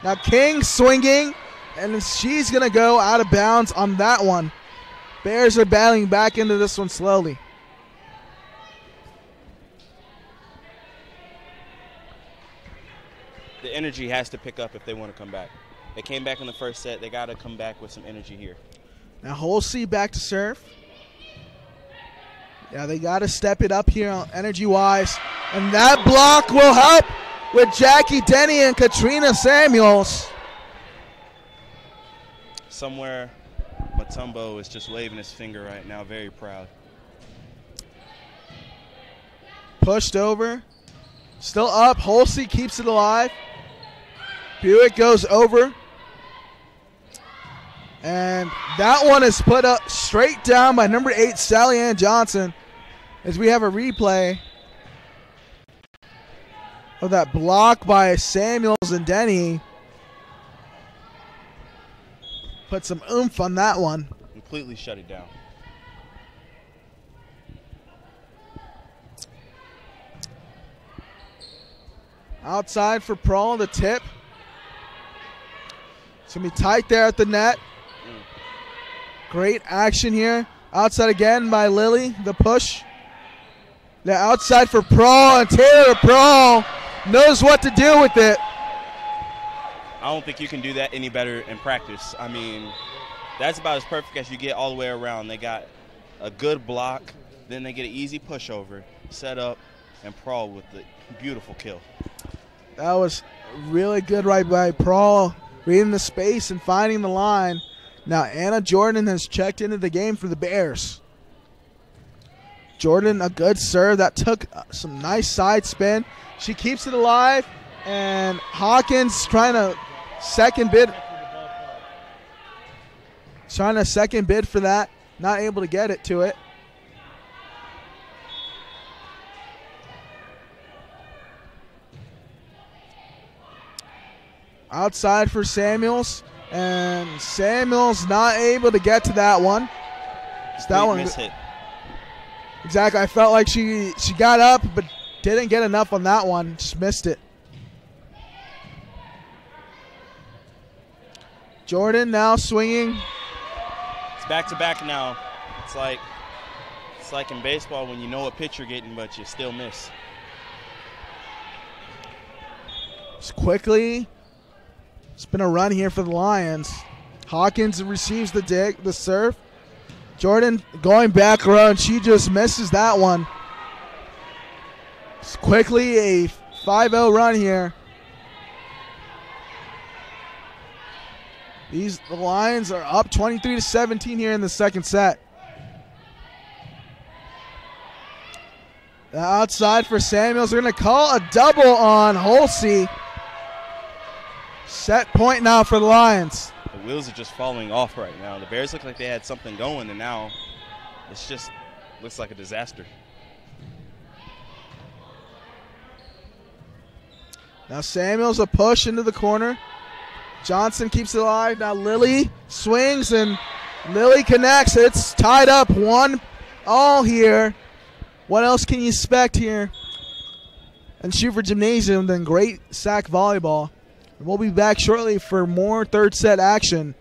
Now King swinging, and she's going to go out of bounds on that one. Bears are battling back into this one slowly. The energy has to pick up if they want to come back. They came back in the first set. They got to come back with some energy here. Now Holsey back to serve. Yeah, they got to step it up here energy-wise. And that block will help with Jackie Denny and Katrina Samuels. Somewhere, Matumbo is just waving his finger right now, very proud. Pushed over. Still up. Holsey keeps it alive. Buick goes over. And that one is put up straight down by number 8, Sally-Ann Johnson, as we have a replay of that block by Samuels and Denny. Put some oomph on that one. Completely shut it down. Outside for Pearl, the tip. It's going to be tight there at the net. Great action here. Outside again by Lily, the push. The outside for Pearl, and Taylor Pearl knows what to do with it. I don't think you can do that any better in practice. I mean, that's about as perfect as you get all the way around. They got a good block, then they get an easy pushover, set up, and Prawl with the beautiful kill. That was really good right by Prawl, reading the space and finding the line. Now Anna Jordan has checked into the game for the Bears. Jordan, a good serve that took some nice side spin. She keeps it alive, and Hawkins trying to second bid for that. Not able to get it to it. Outside for Samuels, and Samuels not able to get to that one. It's that one. Miss hit. Exactly. I felt like she got up, but didn't get enough on that one. Just missed it. Jordan now swinging. It's back to back now. It's like in baseball when you know what pitch you're getting, but you still miss. Just quickly. It's been a run here for the Lions. Hawkins receives the serve. Jordan going back row, and she just misses that one. Just quickly a 5-0 run here. The Lions are up 23-17 here in the second set. The outside for Samuels. They're going to call a double on Holsey. Set point now for the Lions. The wheels are just falling off right now. The Bears look like they had something going, and now it's just looks like a disaster. Now Samuels a push into the corner. Johnson keeps it alive. Now Lily swings, and Lily connects. It's tied up 1-all here. What else can you expect here? And Schufer Gymnasium, then great sack volleyball. We'll be back shortly for more third set action.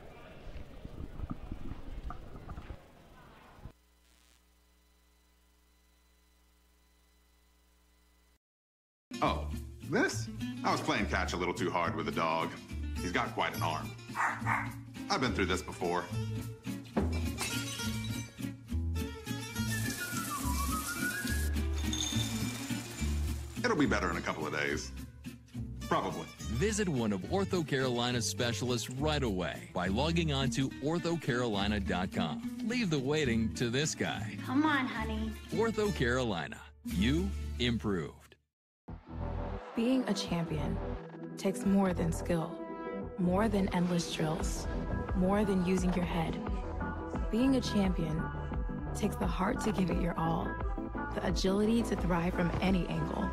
Oh, this? I was playing catch a little too hard with the dog. He's got quite an arm. I've been through this before. It'll be better in a couple of days. Probably. Visit one of Ortho Carolina's specialists right away by logging on to orthocarolina.com. Leave the waiting to this guy. Come on, honey. Ortho Carolina. You improved. Being a champion takes more than skill, more than endless drills, more than using your head. Being a champion takes the heart to give it your all, the agility to thrive from any angle,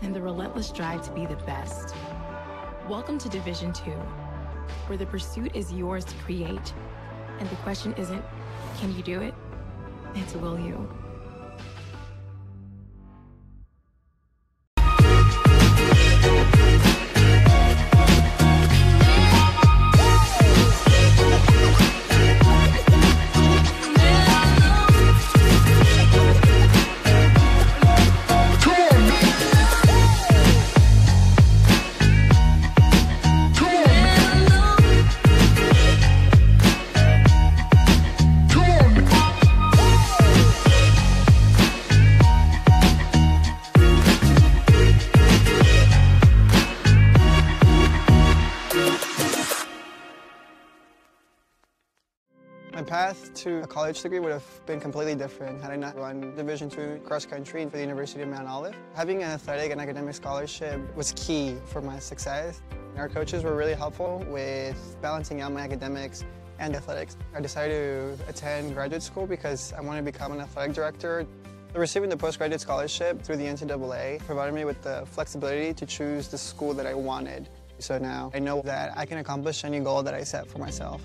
and the relentless drive to be the best. Welcome to Division II, where the pursuit is yours to create, and the question isn't, can you do it? It's, will you? My path to a college degree would have been completely different had I not run Division II cross country for the University of Mount Olive. Having an athletic and academic scholarship was key for my success. Our coaches were really helpful with balancing out my academics and athletics. I decided to attend graduate school because I wanted to become an athletic director. Receiving the postgraduate scholarship through the NCAA provided me with the flexibility to choose the school that I wanted. So now I know that I can accomplish any goal that I set for myself.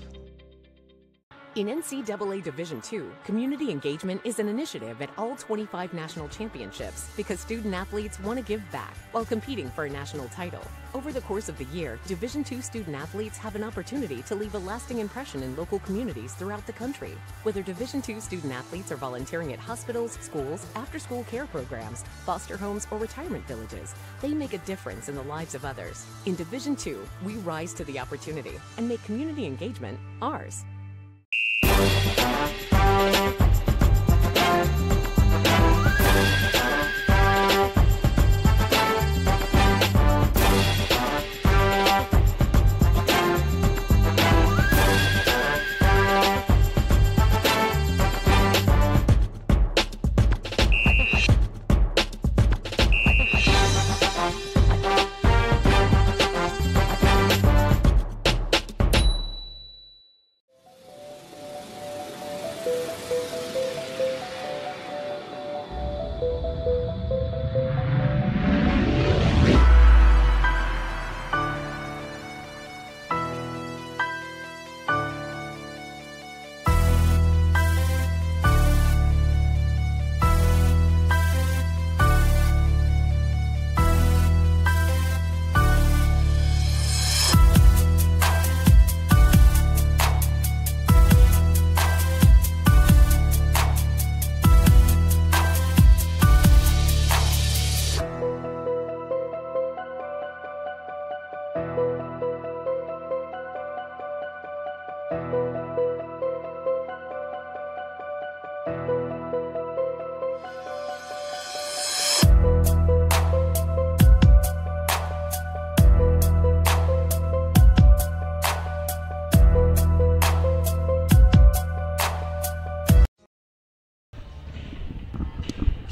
In NCAA Division II, community engagement is an initiative at all 25 national championships because student athletes want to give back while competing for a national title. Over the course of the year, Division II student athletes have an opportunity to leave a lasting impression in local communities throughout the country. Whether Division II student athletes are volunteering at hospitals, schools, after-school care programs, foster homes, or retirement villages, they make a difference in the lives of others. In Division II, we rise to the opportunity and make community engagement ours.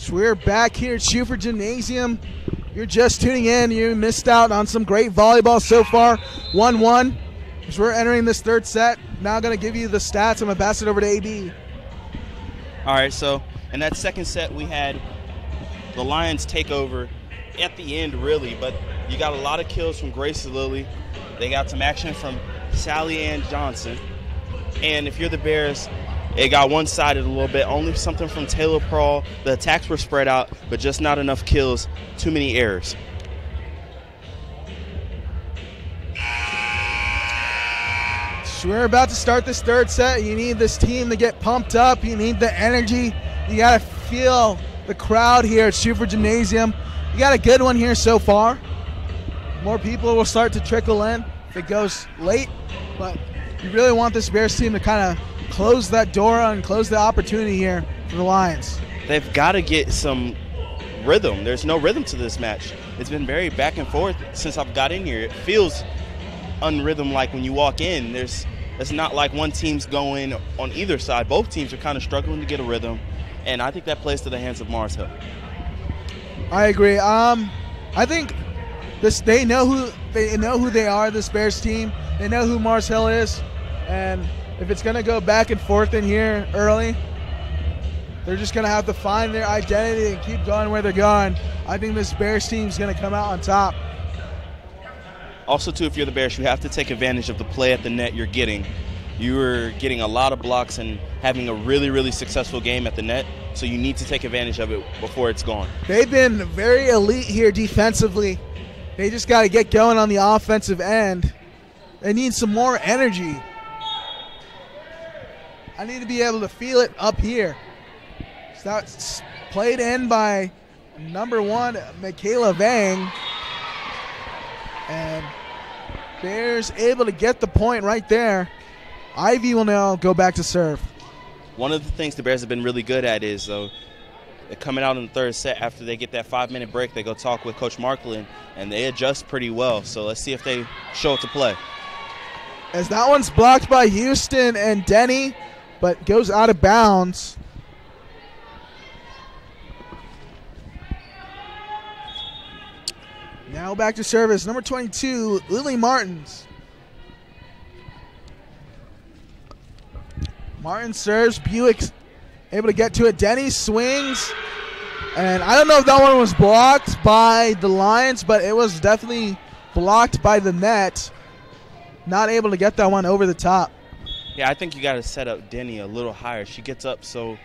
So we're back here at Schuford Gymnasium. You're just tuning in. You missed out on some great volleyball so far. 1-1. As we're entering this third set, now going to give you the stats. I'm going to pass it over to AB. All right, so in that second set, we had the Lions take over at the end, really, but you got a lot of kills from Grace Lilly. They got some action from Sally Ann Johnson. And if you're the Bears, it got one-sided a little bit. Only something from Taylor Prawl. The attacks were spread out, but just not enough kills. Too many errors. So we're about to start this third set. You need this team to get pumped up. You need the energy. You got to feel the crowd here at Schuford Gymnasium. You got a good one here so far. More people will start to trickle in if it goes late, but you really want this Bears team to kind of close that door and close the opportunity here for the Lions. They've got to get some rhythm. There's no rhythm to this match. It's been very back and forth since I've got in here. It feels unrhythm like when you walk in. It's not like one team's going on either side. Both teams are kind of struggling to get a rhythm, and I think that plays to the hands of Mars Hill. I agree. I think they know who they are, this Bears team. They know who Mars Hill is, and if it's going to go back and forth in here early, they're just going to have to find their identity and keep going where they're going. I think this Bears team is going to come out on top. Also, too, if you're the Bears, you have to take advantage of the play at the net you're getting. You are getting a lot of blocks and having a really, really successful game at the net, so you need to take advantage of it before it's gone. They've been very elite here defensively. They just got to get going on the offensive end. They need some more energy. I need to be able to feel it up here. So that's played in by number 1, Michaela Vang. And Bears able to get the point right there. Ivy will now go back to serve. One of the things the Bears have been really good at is, they're coming out in the third set after they get that 5-minute break, they go talk with Coach Marklin, and they adjust pretty well. So let's see if they show up to play. As that one's blocked by Houston and Denny, but goes out of bounds. Now back to service, number 22, Lily Martins. Martin serves, Buick able to get to it. Denny swings, and I don't know if that one was blocked by the Lions, but it was definitely blocked by the net. Not able to get that one over the top. Yeah, I think you got to set up Denny a little higher. She gets up so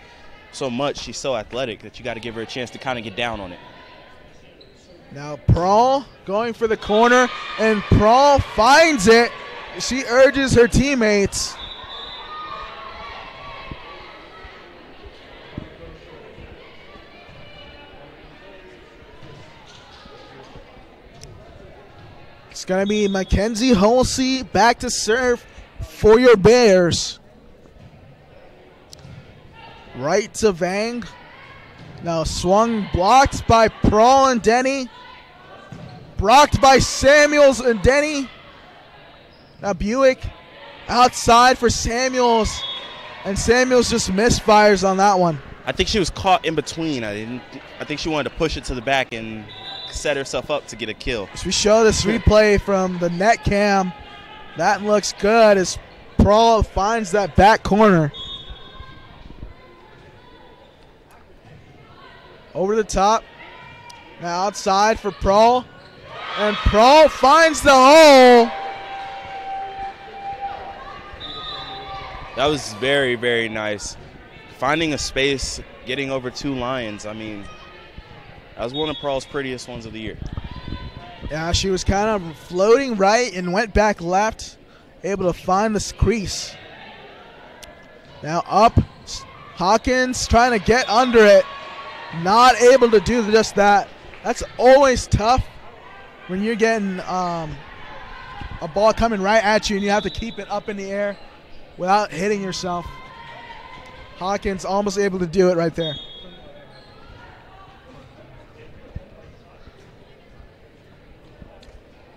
much. She's so athletic that you got to give her a chance to kind of get down on it. Now Prawl going for the corner, and Prawl finds it. She urges her teammates. It's going to be Mackenzie Holsey back to serve for your Bears. right to Vang. Now swung, blocked by Prawl and Denny. Blocked by Samuels and Denny. Now Buick outside for Samuels. And Samuels just misfires on that one. I think she was caught in between. I think she wanted to push it to the back and set herself up to get a kill. As we show this replay from the net cam, that looks good as Prawl finds that back corner. Over the top. Now outside for Prawl. And Prawl finds the hole. That was very, very nice. Finding a space, getting over 2 lions. I mean, that was one of Prawl's prettiest ones of the year. Yeah, she was kind of floating right and went back left, able to find this crease. Now up, Hawkins trying to get under it. Not able to do just that. That's always tough when you're getting a ball coming right at you and you have to keep it up in the air without hitting yourself. Hawkins almost able to do it right there.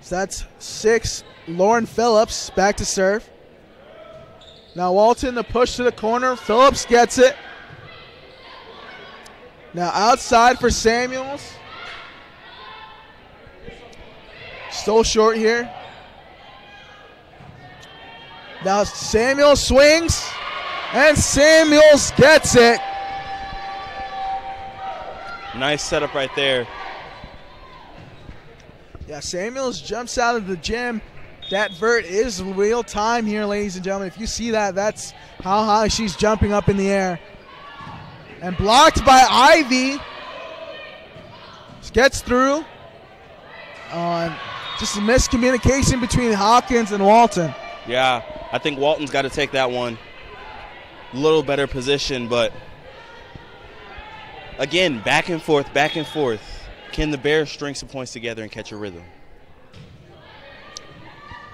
So that's 6. Lauren Phillips back to serve. Now Walton, the push to the corner. Phillips gets it. Now outside for Samuels. Still short here. Now Samuels swings. And Samuels gets it. Nice setup right there. Yeah, Samuels jumps out of the gym. That vert is real time here, ladies and gentlemen. If you see that, that's how high she's jumping up in the air. And blocked by Ivy. Gets through. Just a miscommunication between Hawkins and Walton. Yeah, I think Walton's got to take that one. A little better position, but again, back and forth, back and forth. Can the Bears string some points together and catch a rhythm?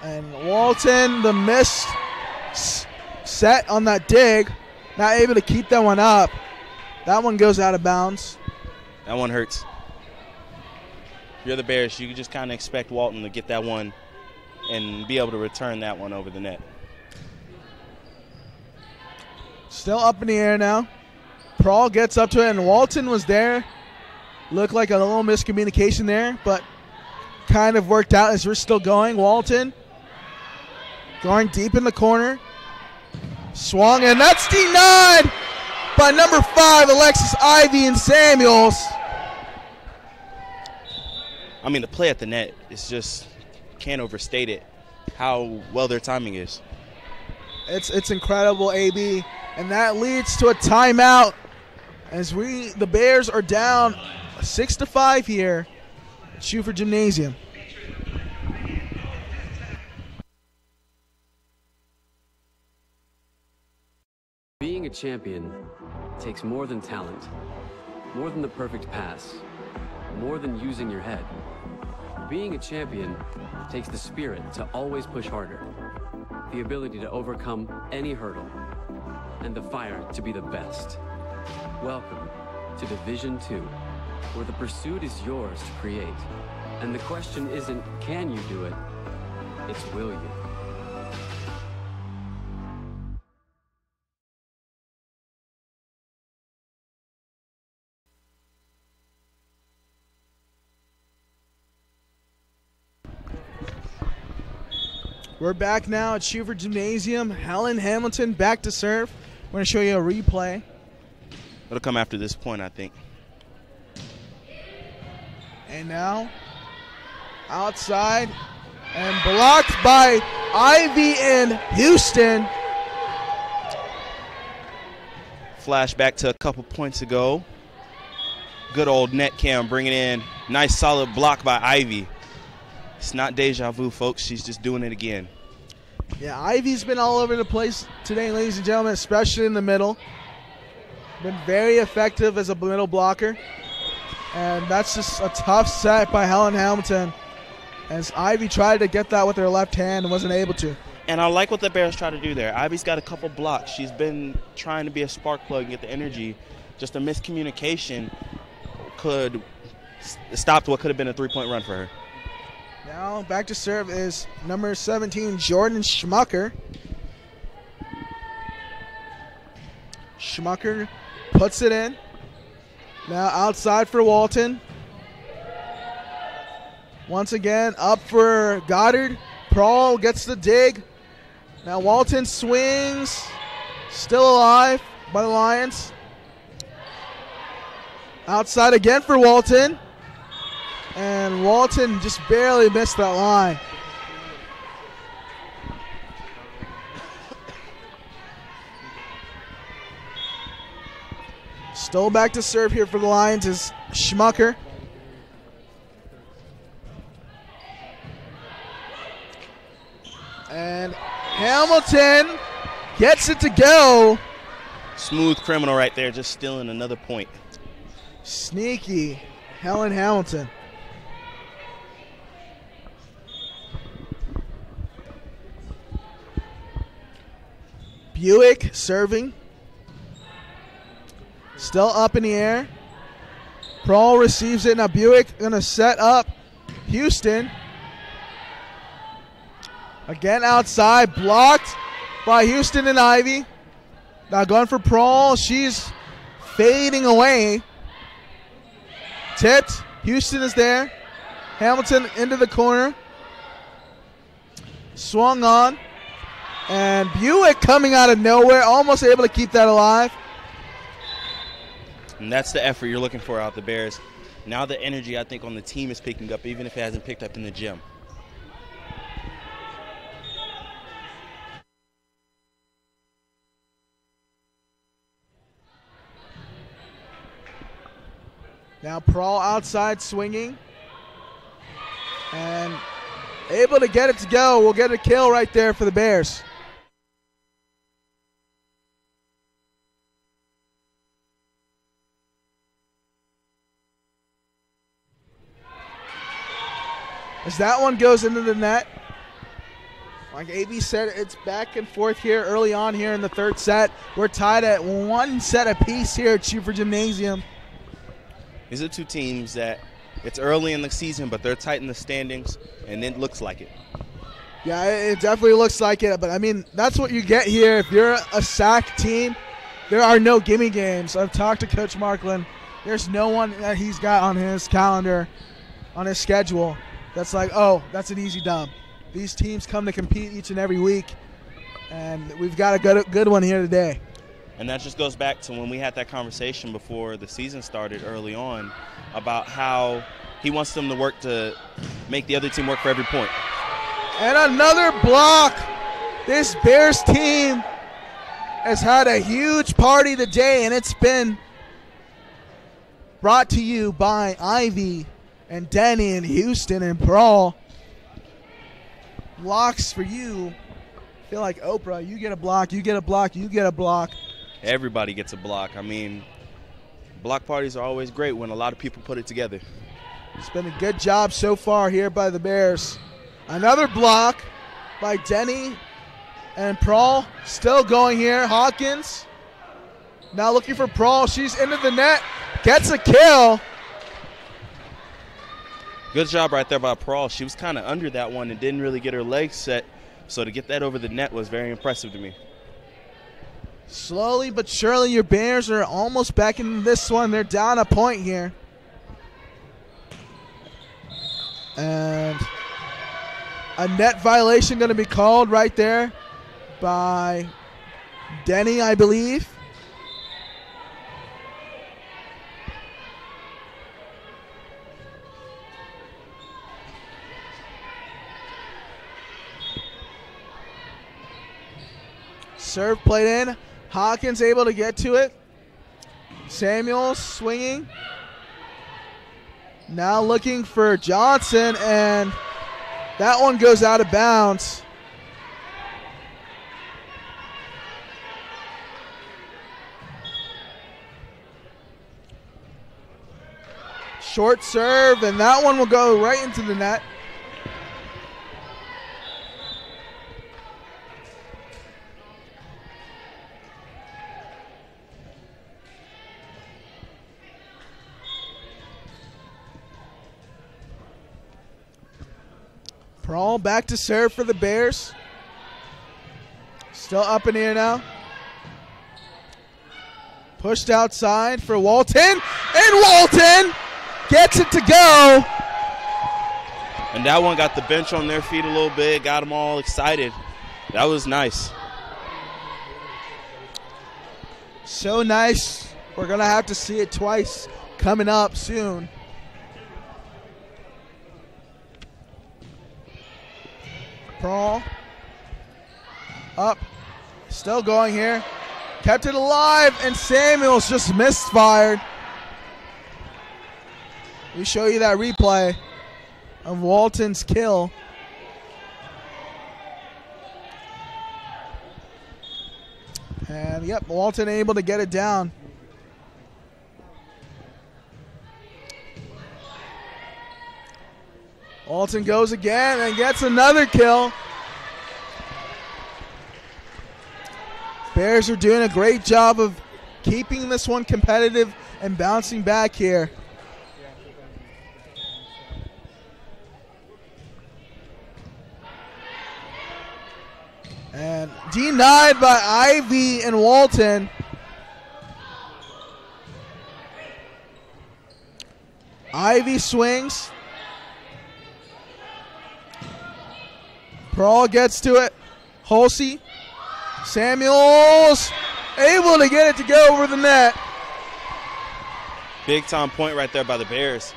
And Walton, the miss set on that dig, not able to keep that one up. That one goes out of bounds. That one hurts. If you're the Bears, you can just kind of expect Walton to get that one and be able to return that one over the net. Still up in the air now. Prawl gets up to it, and Walton was there. Looked like a little miscommunication there, but kind of worked out as we're still going. Walton going deep in the corner. Swung, and that's denied by number 5, Alexis Ivy and Samuels. I mean, the play at the net is just, can't overstate it, how well their timing is. It's incredible, AB. And that leads to a timeout as the Bears are down 6-5 here at Schuford Gymnasium. Being a champion takes more than talent, more than the perfect pass, more than using your head. Being a champion takes the spirit to always push harder, the ability to overcome any hurdle, and the fire to be the best. Welcome to Division 2, where the pursuit is yours to create. And the question isn't, can you do it? It's, will you? We're back now at Schuford Gymnasium. Helen Hamilton back to serve. We're going to show you a replay. It'll come after this point, I think. And now, outside, and blocked by Ivy and Houston. Flashback to a couple points ago. Good old net cam bringing in. Nice solid block by Ivy. It's not deja vu, folks. She's just doing it again. Yeah, Ivy's been all over the place today, ladies and gentlemen, especially in the middle. Been very effective as a middle blocker. And that's just a tough set by Helen Hamilton as Ivy tried to get that with her left hand and wasn't able to. And I like what the Bears try to do there. Ivy's got a couple blocks. She's been trying to be a spark plug and get the energy. Just a miscommunication could stop what could have been a three-point run for her. Now back to serve is number 17, Jordan Schmucker. Schmucker puts it in. Now outside for Walton. Once again, up for Goddard. Prawl gets the dig. Now Walton swings. Still alive by the Lions. Outside again for Walton. And Walton just barely missed that line. Still back to serve here for the Lions is Schmucker. And Hamilton gets it to go. Smooth criminal right there, just stealing another point. Sneaky Helen Hamilton. Buick serving. Still up in the air. Prawl receives it. Now Buick going to set up Houston. Again outside. Blocked by Houston and Ivy. Now going for Prawl. She's fading away. Tipped. Houston is there. Hamilton into the corner. Swung on. And Buick coming out of nowhere. Almost able to keep that alive. And that's the effort you're looking for out the Bears. Now the energy, I think, on the team is picking up, even if it hasn't picked up in the gym. Now Prawl outside swinging. And able to get it to go. We'll get a kill right there for the Bears. As that one goes into the net. Like AB said, it's back and forth here early on here in the third set. We're tied at one set apiece here at Schufer Gymnasium. These are two teams that it's early in the season, but they're tight in the standings, and it looks like it. Yeah, it definitely looks like it. But, I mean, that's what you get here. If you're a SAC team, there are no gimme games. I've talked to Coach Markland. There's no one that he's got on his calendar, on his schedule, that's like, oh, that's an easy dub. These teams come to compete each and every week, and we've got a good one here today. And that just goes back to when we had that conversation before the season started early on about how he wants them to work to make the other team work for every point. And another block. This Bears team has had a huge party today, and it's been brought to you by Ivy and Denny and Houston and Prawl. Blocks for you. I feel like Oprah. You get a block, you get a block, you get a block. Everybody gets a block. I mean, block parties are always great when a lot of people put it together. It's been a good job so far here by the Bears. Another block by Denny and Prawl. Still going here. Hawkins now looking for Prawl. She's into the net. Gets a kill. Good job right there by Prawl. She was kind of under that one and didn't really get her legs set. So to get that over the net was very impressive to me. Slowly but surely, your Bears are almost back in this one. They're down a point here. And a net violation going to be called right there by Denny, I believe. Serve played in. Hawkins able to get to it. Samuel swinging. Now looking for Johnson, and that one goes out of bounds. Short serve, and that one will go right into the net. Prawl back to serve for the Bears. Still up in the air now. Pushed outside for Walton. And Walton gets it to go. And that one got the bench on their feet a little bit, got them all excited. That was nice. So nice. We're going to have to see it twice coming up soon. Prawl. Up. Still going here. Kept it alive, and Samuels just misfired. We show you that replay of Walton's kill. And yep, Walton able to get it down. Walton goes again and gets another kill. Bears are doing a great job of keeping this one competitive and bouncing back here. And denied by Ivy and Walton. Ivy swings. Prawl gets to it. Hulsey. Samuels able to get it to go over the net. Big time point right there by the Bears.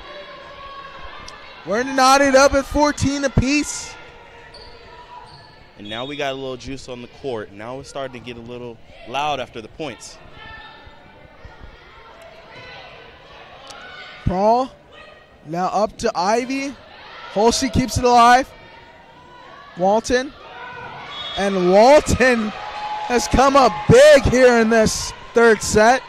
We're knotted up at 14 apiece. And now we got a little juice on the court. Now it's starting to get a little loud after the points. Prawl now up to Ivy. Hulsey keeps it alive. Walton. And Walton has come up big here in this third set.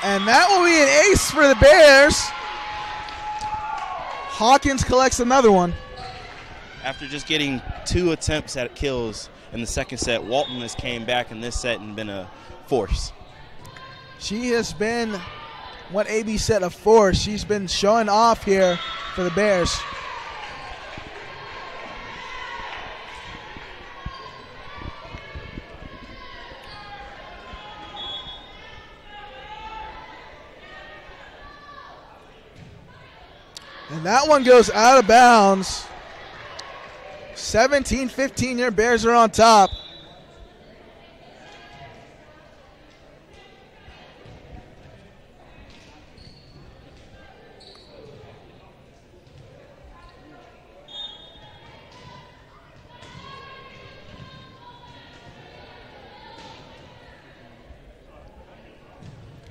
And that will be an ace for the Bears. Hawkins collects another one. After just getting 2 attempts at kills in the second set, Walton has came back in this set and been a force. She has been what AB said, a force. She's been showing off here for the Bears. And that one goes out of bounds. 17-15, your Bears are on top.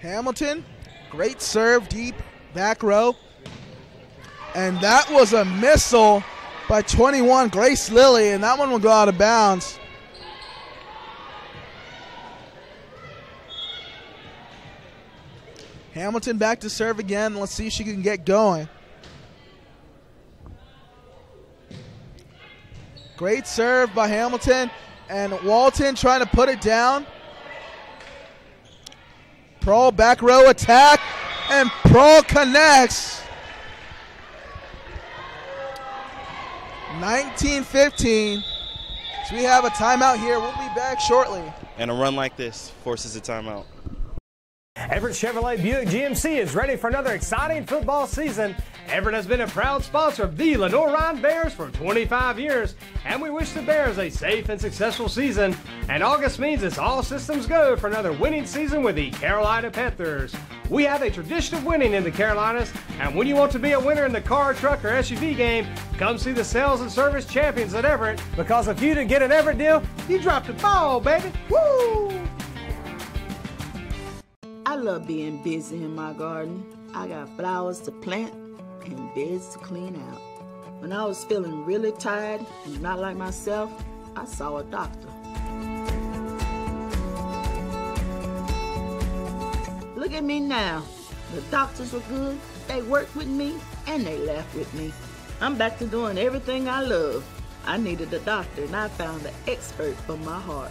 Hamilton, great serve, deep back row. And that was a missile by 21, Grace Lilly, and that one will go out of bounds. Hamilton back to serve again. Let's see if she can get going. Great serve by Hamilton, and Walton trying to put it down. Prawl back row attack, and Prawl connects. 19-15. So we have a timeout here. We'll be back shortly. And a run like this forces a timeout. Everett Chevrolet Buick GMC is ready for another exciting football season. Everett has been a proud sponsor of the Lenoir-Rhyne Bears for 25 years, and we wish the Bears a safe and successful season. And August means it's all systems go for another winning season with the Carolina Panthers. We have a tradition of winning in the Carolinas, and when you want to be a winner in the car, truck, or SUV game, come see the sales and service champions at Everett, because if you didn't get an Everett deal, you dropped the ball, baby. Woo! I love being busy in my garden. I got flowers to plant and beds to clean out. When I was feeling really tired and not like myself, I saw a doctor. Look at me now. The doctors were good, they worked with me, and they laughed with me. I'm back to doing everything I love. I needed a doctor, and I found the expert for my heart.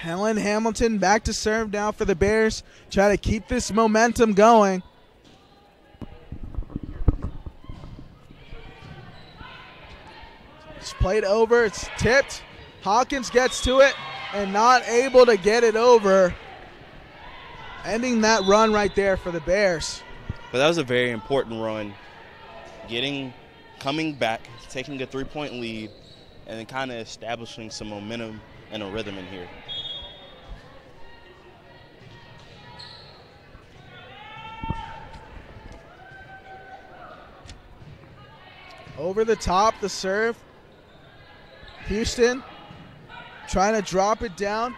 Helen Hamilton back to serve now for the Bears. Try to keep this momentum going. It's played over. It's tipped. Hawkins gets to it and not able to get it over. Ending that run right there for the Bears. But that was a very important run. Coming back, taking a 3-point lead, and then kind of establishing some momentum and a rhythm in here. Over the top, the serve. Houston trying to drop it down.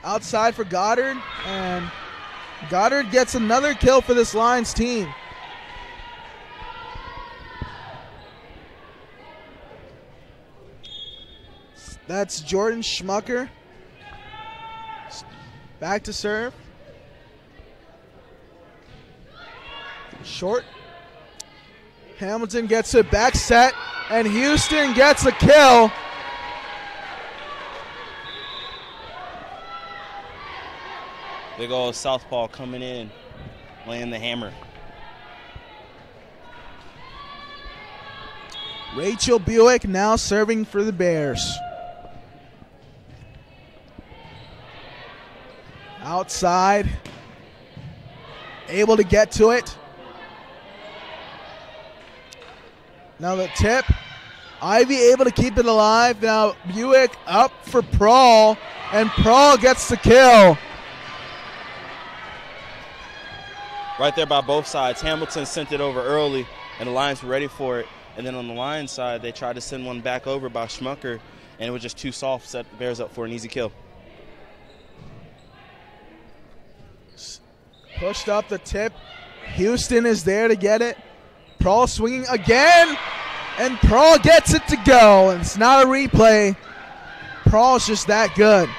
Outside for Goddard, and Goddard gets another kill for this Lions team. That's Jordan Schmucker. Back to serve. Short. Hamilton gets it back set, and Houston gets a kill. Big old southpaw coming in, laying the hammer. Rachel Buick now serving for the Bears. Outside. Able to get to it. Now the tip. Ivy able to keep it alive. Now Buick up for Prawl, and Prawl gets the kill. Right there by both sides. Hamilton sent it over early, and the Lions were ready for it. And then on the Lions side, they tried to send one back over by Schmucker, and it was just too soft, set the Bears up for an easy kill. Pushed up the tip. Houston is there to get it. Prawl swinging again, and Prawl gets it to go. And it's not a replay. Prawl's just that good.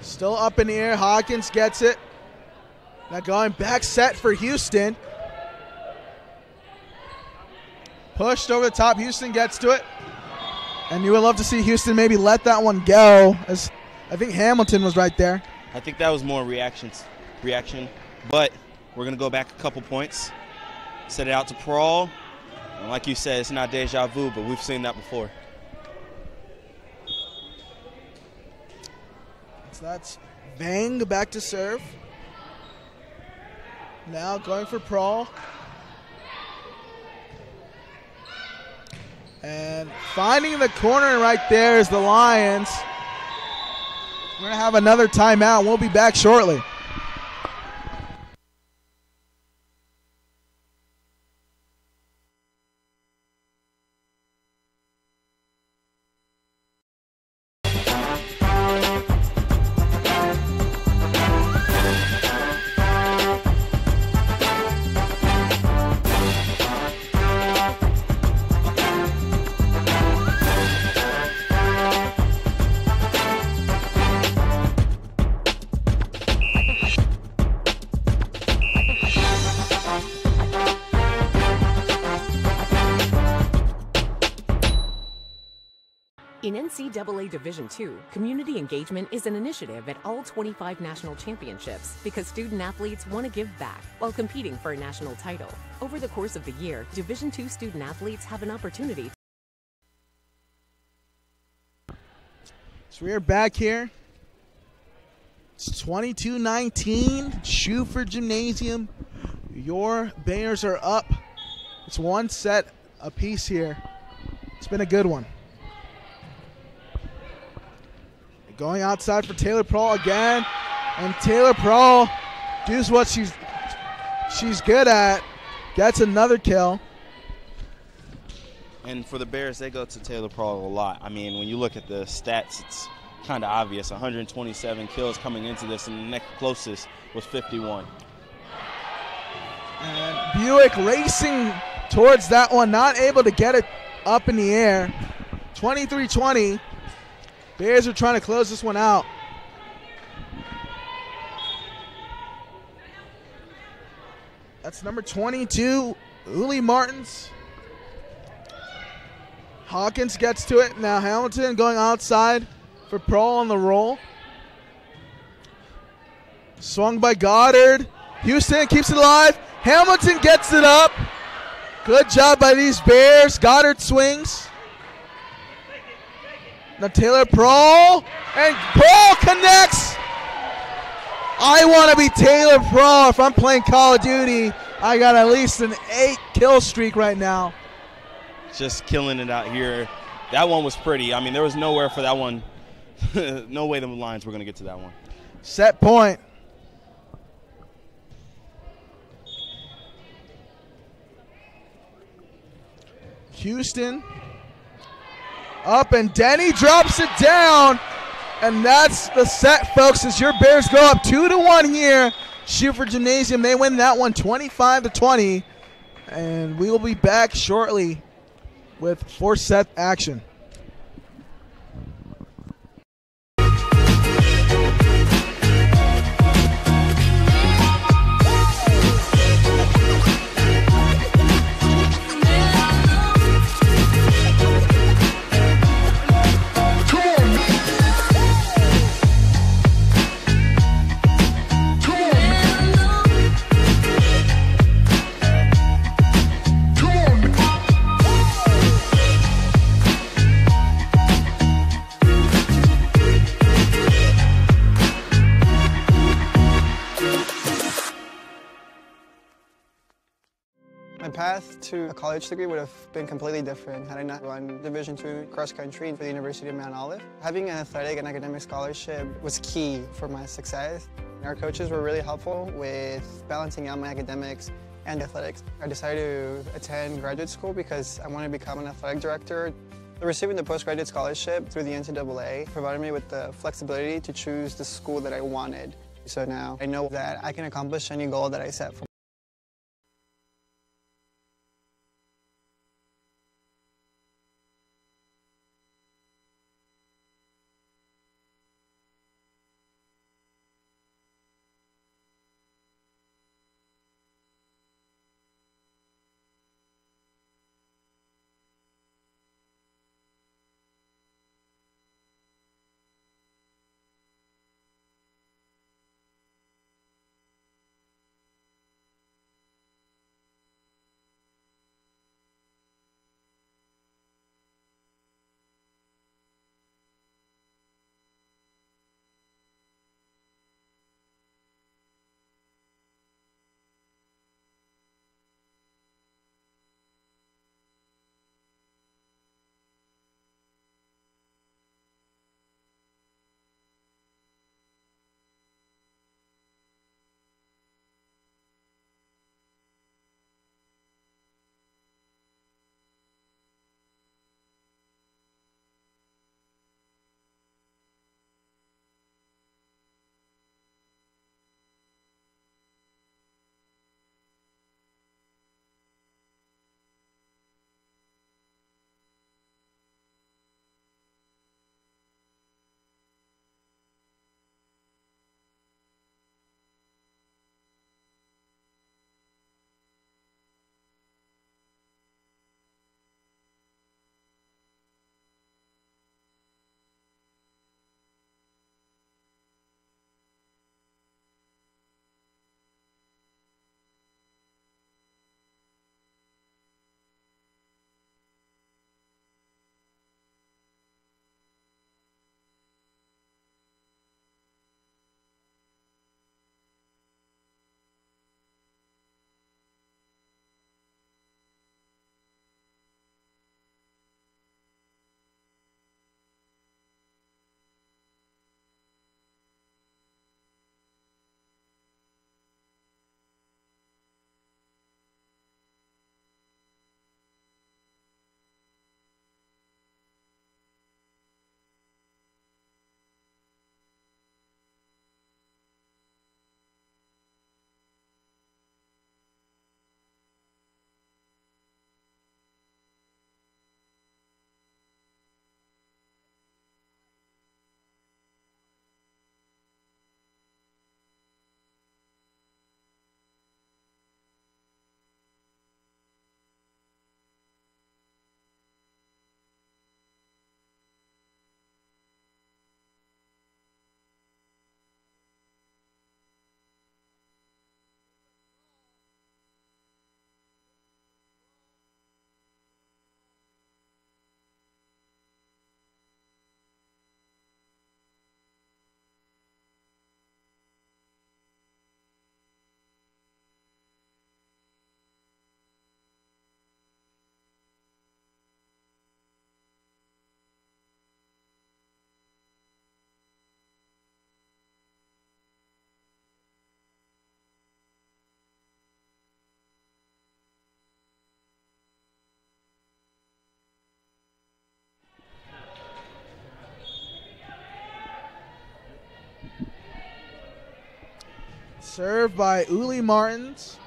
Still up in the air. Hawkins gets it. Now going back set for Houston. Pushed over the top. Houston gets to it. And you would love to see Houston maybe let that one go, as I think Hamilton was right there. I think that was more reaction. But we're going to go back a couple points. Set it out to Prawl. And like you said, it's not deja vu, but we've seen that before. So that's Vang back to serve. Now going for Prawl. And finding the corner right there is the Lions. We're going to have another timeout. We'll be back shortly. In NCAA Division II, community engagement is an initiative at all 25 national championships because student athletes want to give back while competing for a national title. Over the course of the year, Division II student athletes have an opportunity. So we are back here. It's 22-19, Schuford Gymnasium. Your Bears are up. It's one set apiece here. It's been a good one. Going outside for Taylor Prawl again. And Taylor Prawl does what she's good at. Gets another kill. And for the Bears, they go to Taylor Prawl a lot. I mean, when you look at the stats, it's kind of obvious. 127 kills coming into this, and the next closest was 51. And Buick racing towards that one, not able to get it up in the air. 23-20. Bears are trying to close this one out. That's number 22, Uli Martins. Hawkins gets to it. Now Hamilton going outside for Pearl on the roll. Swung by Goddard. Houston keeps it alive. Hamilton gets it up. Good job by these Bears. Goddard swings. Now Taylor Pearl. And Pearl connects. I want to be Taylor Pearl. If I'm playing Call of Duty, I got at least an 8-kill streak right now. Just killing it out here. That one was pretty. I mean, there was nowhere for that one. No way the Lions were going to get to that one. Set point. Houston up, and Denny drops it down, and that's the set, folks, as your Bears go up 2-1 here. Schufer Gymnasium, they win that one 25-20, and we will be back shortly with 4-set action. My path to a college degree would have been completely different had I not run Division II cross country for the University of Mount Olive. Having an athletic and academic scholarship was key for my success. Our coaches were really helpful with balancing out my academics and athletics. I decided to attend graduate school because I wanted to become an athletic director. Receiving the postgraduate scholarship through the NCAA provided me with the flexibility to choose the school that I wanted. So now I know that I can accomplish any goal that I set for Served by Uli Martins.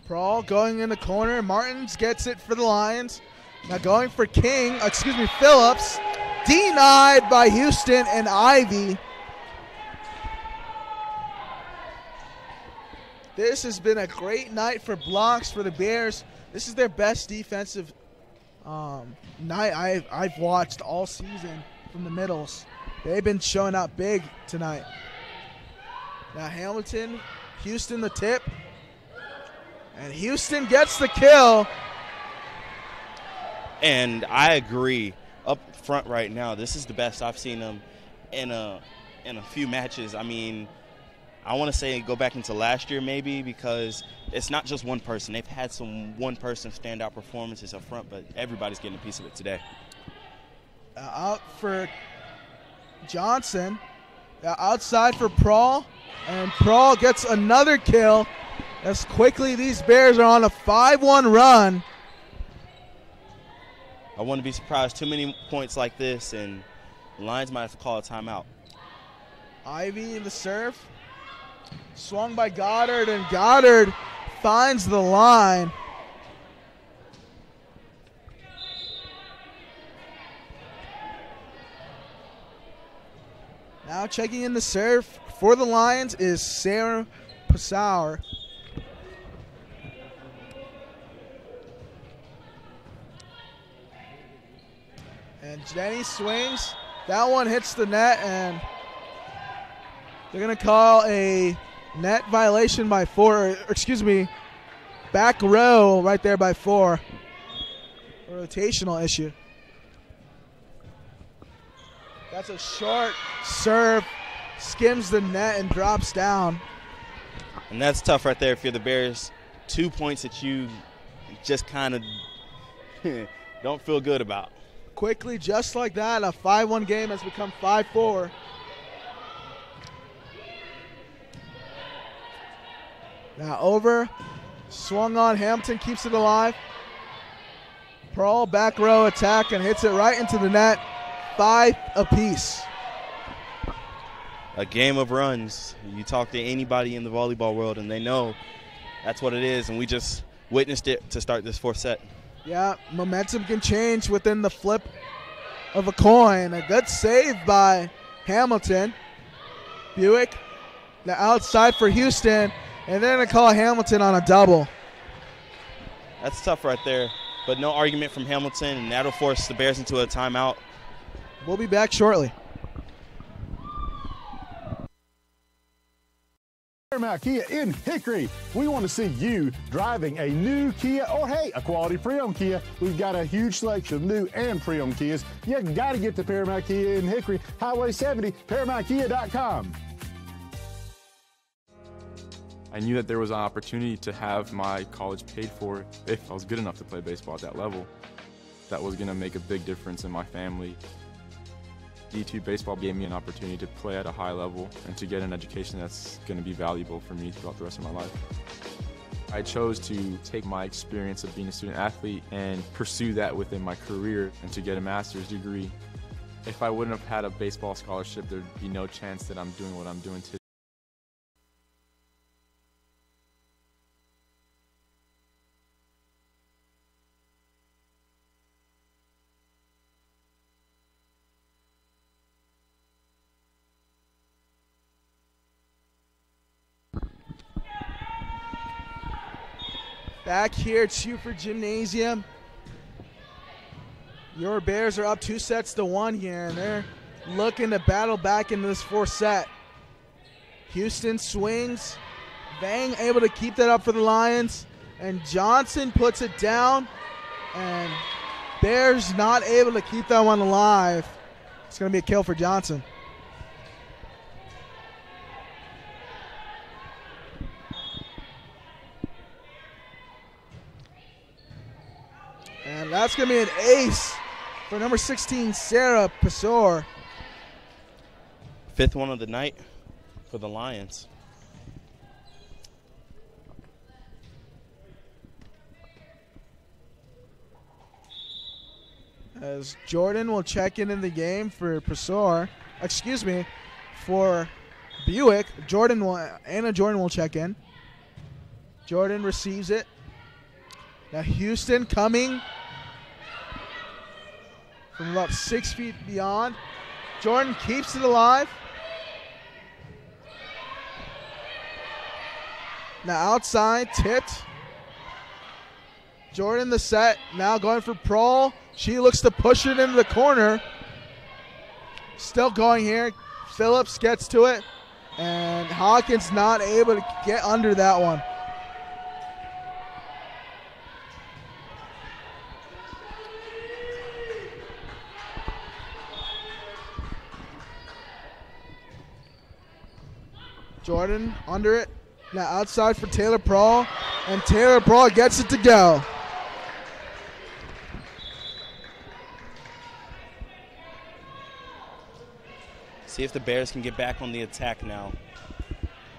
Prawl going in the corner. Martins gets it for the Lions. Now going for Phillips. Denied by Houston and Ivy. This has been a great night for blocks for the Bears. This is their best defensive night I've watched all season from the middles. They've been showing up big tonight. Now Hamilton, Houston the tip. And Houston gets the kill. And I agree. Up front right now, this is the best I've seen them in a few matches. I mean, I want to say go back into last year maybe, because it's not just one person. They've had some one-person standout performances up front, but everybody's getting a piece of it today. Out for Johnson. Outside for Prawl. And Prawl gets another kill as quickly these Bears are on a 5-1 run. I wouldn't be surprised. Too many points like this, and the Lions might have to call a timeout. Ivy in the serve. Swung by Goddard, and Goddard finds the line. Now checking in the serve for the Lions is Sarah Passauer. And Jenny swings. That one hits the net, and they're going to call a net violation by 4. Back row right there by 4. A rotational issue. That's a short serve. Skims the net and drops down. And that's tough right there if you're the Bears. 2 points that you just kind of don't feel good about. Quickly, just like that, a 5-1 game has become 5-4. Now over, swung on, Hamilton keeps it alive. Prawl back row attack and hits it right into the net. 5 apiece. A game of runs. You talk to anybody in the volleyball world and they know that's what it is, and we just witnessed it to start this 4th set. Yeah, momentum can change within the flip of a coin. A good save by Hamilton. Buick, the outside for Houston, and they're going to call Hamilton on a double. That's tough right there, but no argument from Hamilton, and that'll force the Bears into a timeout. We'll be back shortly. Paramount Kia in Hickory. We want to see you driving a new Kia or, hey, a quality pre-owned Kia. We've got a huge selection of new and pre-owned Kias. You got to get to Paramount Kia in Hickory, Highway 70, ParamountKia.com. I knew that there was an opportunity to have my college paid for if I was good enough to play baseball at that level. That was going to make a big difference in my family. D2 baseball gave me an opportunity to play at a high level and to get an education that's going to be valuable for me throughout the rest of my life. I chose to take my experience of being a student athlete and pursue that within my career and to get a master's degree. If I wouldn't have had a baseball scholarship, there'd be no chance that I'm doing what I'm doing today. Back here at Schuford Gymnasium. Your Bears are up 2-1 here, and they're looking to battle back into this 4th set. Houston swings. Vang able to keep that up for the Lions. And Johnson puts it down. And Bears not able to keep that one alive. It's going to be a kill for Johnson. And that's going to be an ace for number 16, Sarah Passauer. 5th one of the night for the Lions. As Jordan will check in the game for Passauer. For Buick. Anna Jordan will check in. Jordan receives it. Now Houston coming from about 6 feet beyond. Jordan keeps it alive. Now outside, tipped. Jordan the set, now going for Prohl. She looks to push it into the corner. Still going here. Phillips gets to it. And Hawkins not able to get under that one. Jordan under it. Now outside for Taylor Prohl. And Taylor Prohl gets it to go. See if the Bears can get back on the attack now.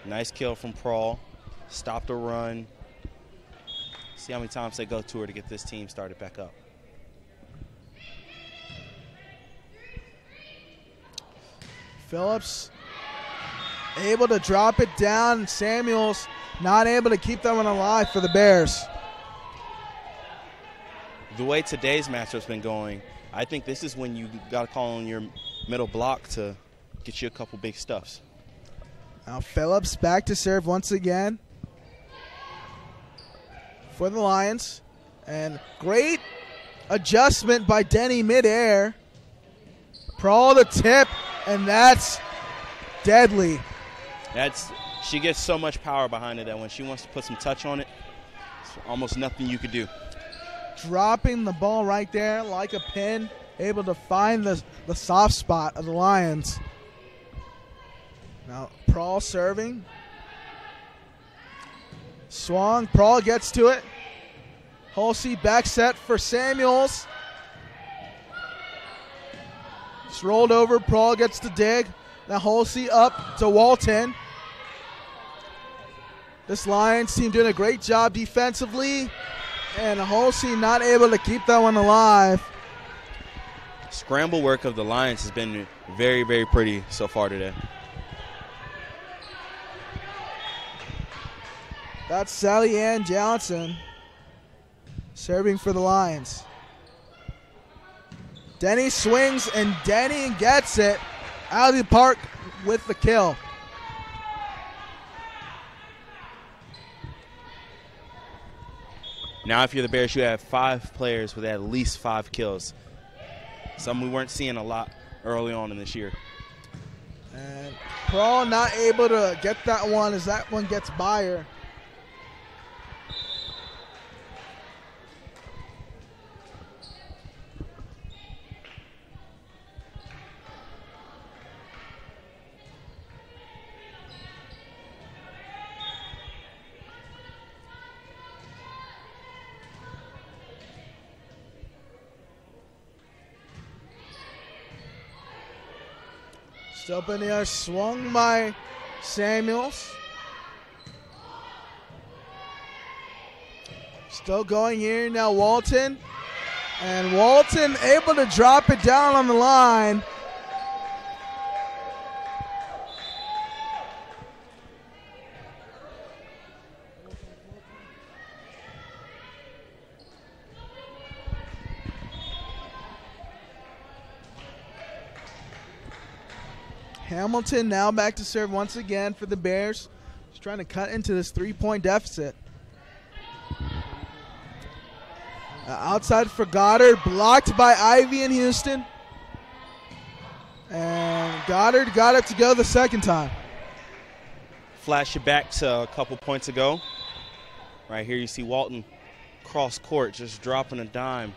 Nice kill from Prohl. Stop the run. See how many times they go to her to get this team started back up. Phillips able to drop it down. Samuels not able to keep that one alive for the Bears. The way today's matchup's been going, I think this is when you got to call on your middle block to get you a couple big stuffs. Now Phillips back to serve once again for the Lions. And great adjustment by Denny midair. Prohl the tip, and that's deadly. She gets so much power behind it that when she wants to put some touch on it, it's almost nothing you could do. Dropping the ball right there like a pin, able to find the soft spot of the Lions. Now Prohl serving. Swung, Prohl gets to it. Hulsey back set for Samuels. It's rolled over, Prohl gets to dig. Now Hulsey up to Walton. This Lions team doing a great job defensively. And Hulsey not able to keep that one alive. Scramble work of the Lions has been very, very pretty so far today. That's Sally Ann Johnson serving for the Lions. Denny swings, and Denny gets it out of the park with the kill. Now if you're the Bears, you have 5 players with at least 5 kills. Something we weren't seeing a lot early on in this year. And Prohl not able to get that one as that one gets by her. Still up in the air, swung by Samuels. Still going here now, Walton. And Walton able to drop it down on the line. Hamilton now back to serve once again for the Bears. He's trying to cut into this 3-point deficit. Outside for Goddard, blocked by Ivy in Houston. And Goddard got it to go the second time. Flash it back to a couple points ago. Right here you see Walton cross court, just dropping a dime.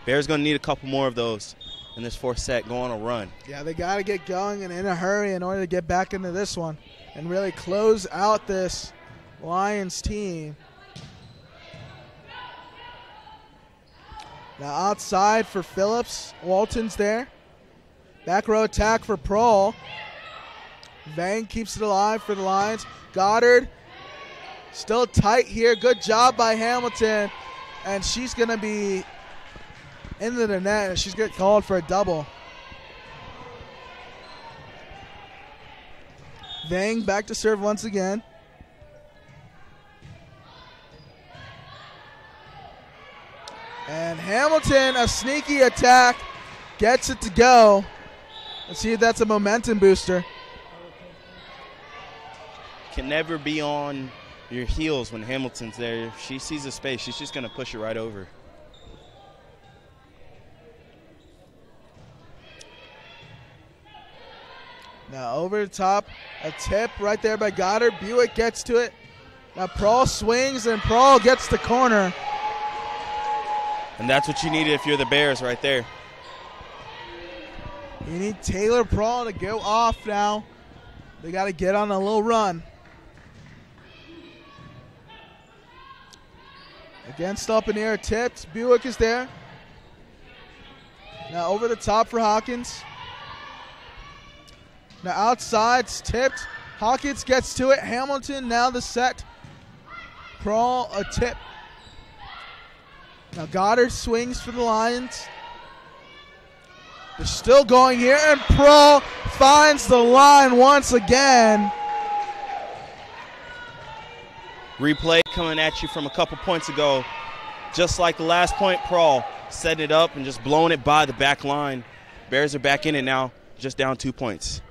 Bears going to need a couple more of those in this fourth set, go on a run. Yeah, they got to get going and in a hurry in order to get back into this one and really close out this Lions team. Now outside for Phillips. Walton's there. Back row attack for Prohl. Vang keeps it alive for the Lions. Goddard still tight here. Good job by Hamilton. And she's going to be into the net, and she's getting called for a double. Vang back to serve once again. And Hamilton, a sneaky attack, gets it to go. Let's see if that's a momentum booster. Can never be on your heels when Hamilton's there. If she sees a space, she's just going to push it right over. Now over the top, a tip right there by Goddard. Buick gets to it. Now Prawl swings and Prawl gets the corner. And that's what you need if you're the Bears right there. You need Taylor Prawl to go off now. They got to get on a little run. Against up in the air, tipped. Buick is there. Now over the top for Hawkins. Now outside, it's tipped. Hawkins gets to it. Hamilton now the set. Prawl a tip. Now Goddard swings for the Lions. They're still going here, and Prawl finds the line once again. Replay coming at you from a couple points ago. Just like the last point, Prawl setting it up and just blowing it by the back line. Bears are back in it now, just down 2 points.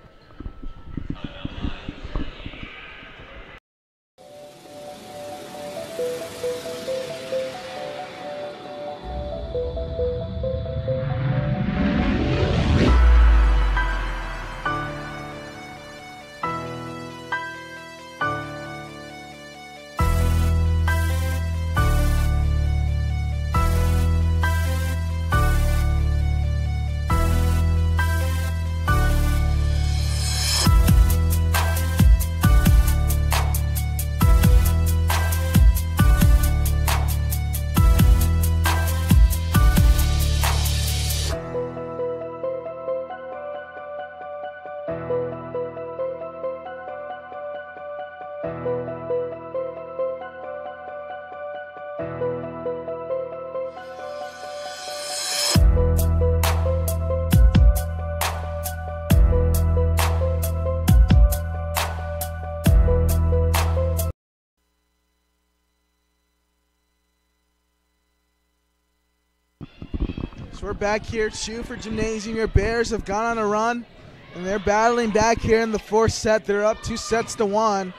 We're back here at Schufer Gymnasium. Your Bears have gone on a run, and they're battling back here in the fourth set. They're up 2-1.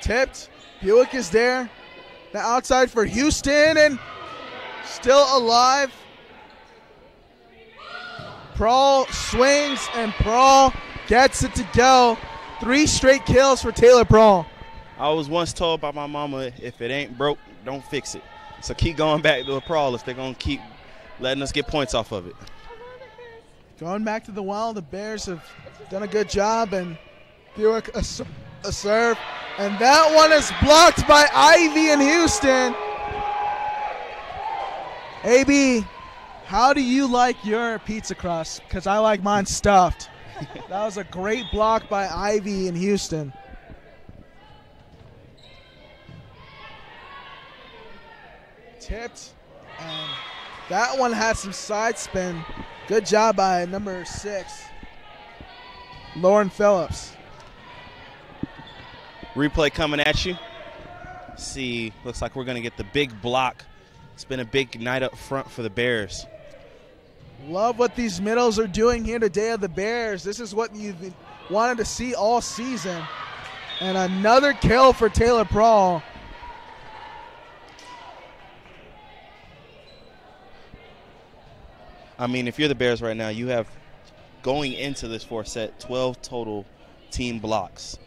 Tipped. Buick is there. The outside for Houston, and still alive. Prawl swings, and Prawl gets it to go. 3 straight kills for Taylor Prawl. I was once told by my mama, if it ain't broke, don't fix it. So keep going back to a Prawl if they're going to keep letting us get points off of it. Going back to the well, the Bears have done a good job, and Buick a serve. And that one is blocked by Ivy in Houston. AB, how do you like your pizza crust? Because I like mine stuffed. That was a great block by Ivy in Houston. Tipped, and that one had some side spin. Good job by number 6, Lauren Phillips. Replay coming at you. See, looks like we're going to get the big block. It's been a big night up front for the Bears. Love what these middles are doing here today of the Bears. This is what you've wanted to see all season. And another kill for Taylor Prawl. I mean, if you're the Bears right now, you have, going into this fourth set, 12 total team blocks.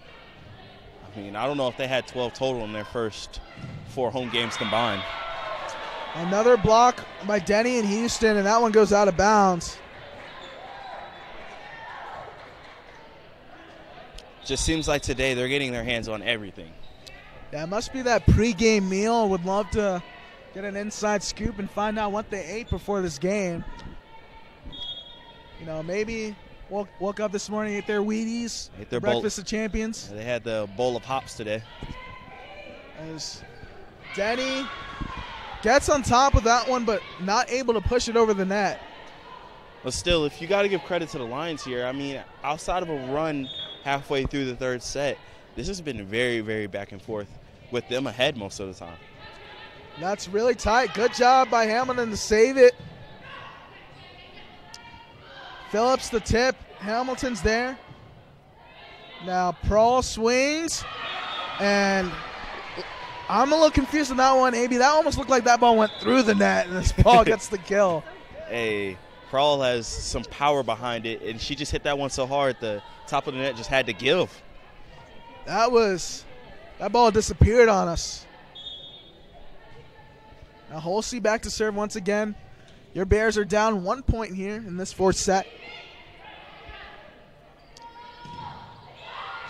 I mean, I don't know if they had 12 total in their first 4 home games combined. Another block by Denny in Houston, and that one goes out of bounds. Just seems like today they're getting their hands on everything. Yeah, it must be that pregame meal. Would love to get an inside scoop and find out what they ate before this game. You know, maybe woke up this morning, ate their Wheaties, Ate their breakfast of champions. They had the bowl of hops today. As Denny gets on top of that one, but not able to push it over the net. But still, if you got to give credit to the Lions here, I mean, outside of a run halfway through the third set, this has been very, very back and forth with them ahead most of the time. That's really tight. Good job by Hamilton to save it. Phillips the tip. Hamilton's there. Now Prohl swings, and I'm a little confused on that one, AB. That almost looked like that ball went through the net, and this ball gets the kill. Hey, Prohl has some power behind it, and she just hit that one so hard the top of the net just had to give. That ball disappeared on us. Now Holsey back to serve once again. Your Bears are down 1 point here in this fourth set.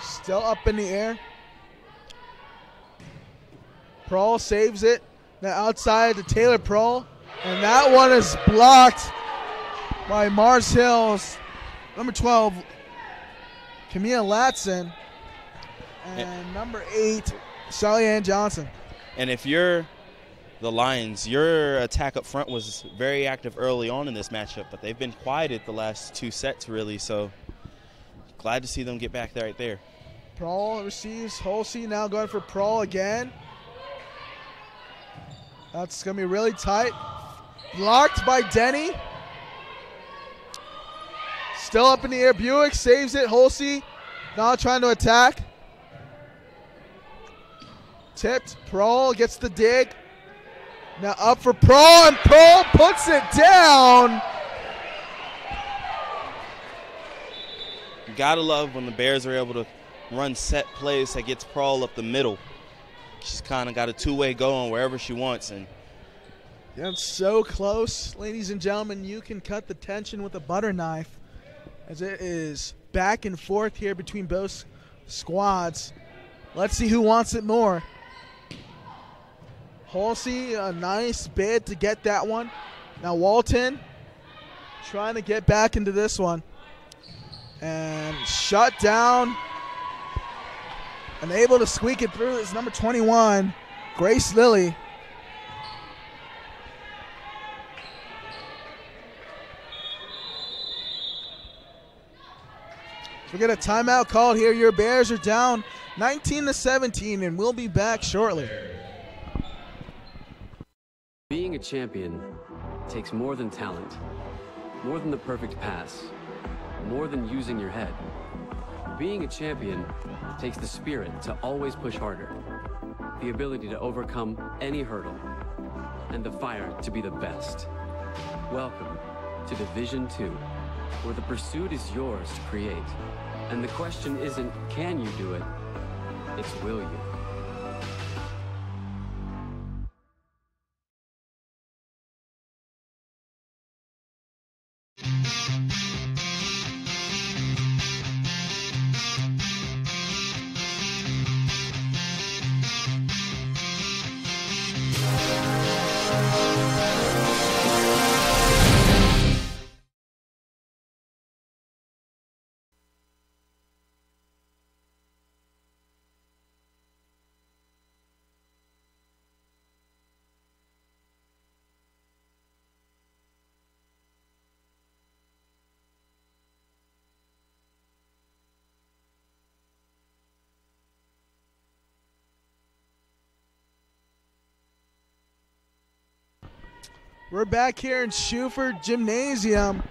Still up in the air. Prohl saves it. Now outside to Taylor Prohl. And that one is blocked by Mars Hills. Number 12, Camille Latson. And number 8, Sally Ann Johnson. And if you're the Lions, your attack up front was very active early on in this matchup, but they've been quieted the last 2 sets, really. So glad to see them get back there right there. Prohl receives. Holsey now going for Prohl again. That's going to be really tight. Blocked by Denny. Still up in the air. Buick saves it. Holsey now trying to attack. Tipped. Prohl gets the dig. Now up for Prohl, and Prohl puts it down. You gotta love when the Bears are able to run set plays that gets Prohl up the middle. She's kind of got a two-way going wherever she wants. And yeah, it's so close. Ladies and gentlemen, you can cut the tension with a butter knife as it is back and forth here between both squads. Let's see who wants it more. Holsey, a nice bid to get that one. Now Walton trying to get back into this one. And shut down. And able to squeak it through is number 21, Grace Lilly. So we get a timeout called here. Your Bears are down 19-17, and we'll be back shortly. Being a champion takes more than talent, more than the perfect pass, more than using your head. Being a champion takes the spirit to always push harder, the ability to overcome any hurdle, and the fire to be the best. Welcome to Division 2, where the pursuit is yours to create. And the question isn't, can you do it? It's, will you? We're back here in Schuford Gymnasium.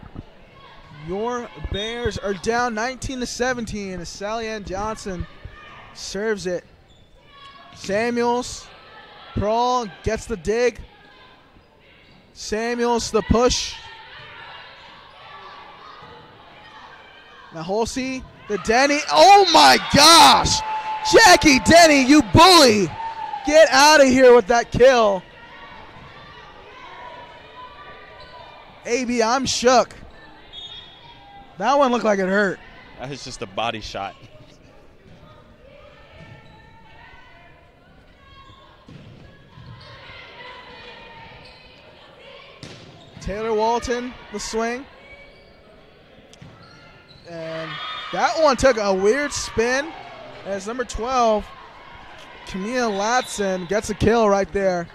Your Bears are down 19-17 as Sally Ann Johnson serves it. Samuels, Prohl gets the dig. Samuels the push. Now Holsey, the Denny. Oh my gosh! Jackie Denny, you bully! Get out of here with that kill. AB, I'm shook. That one looked like it hurt. That was just a body shot. Taylor Walton, the swing. And that one took a weird spin as number 12, Camille Latson, gets a kill right there.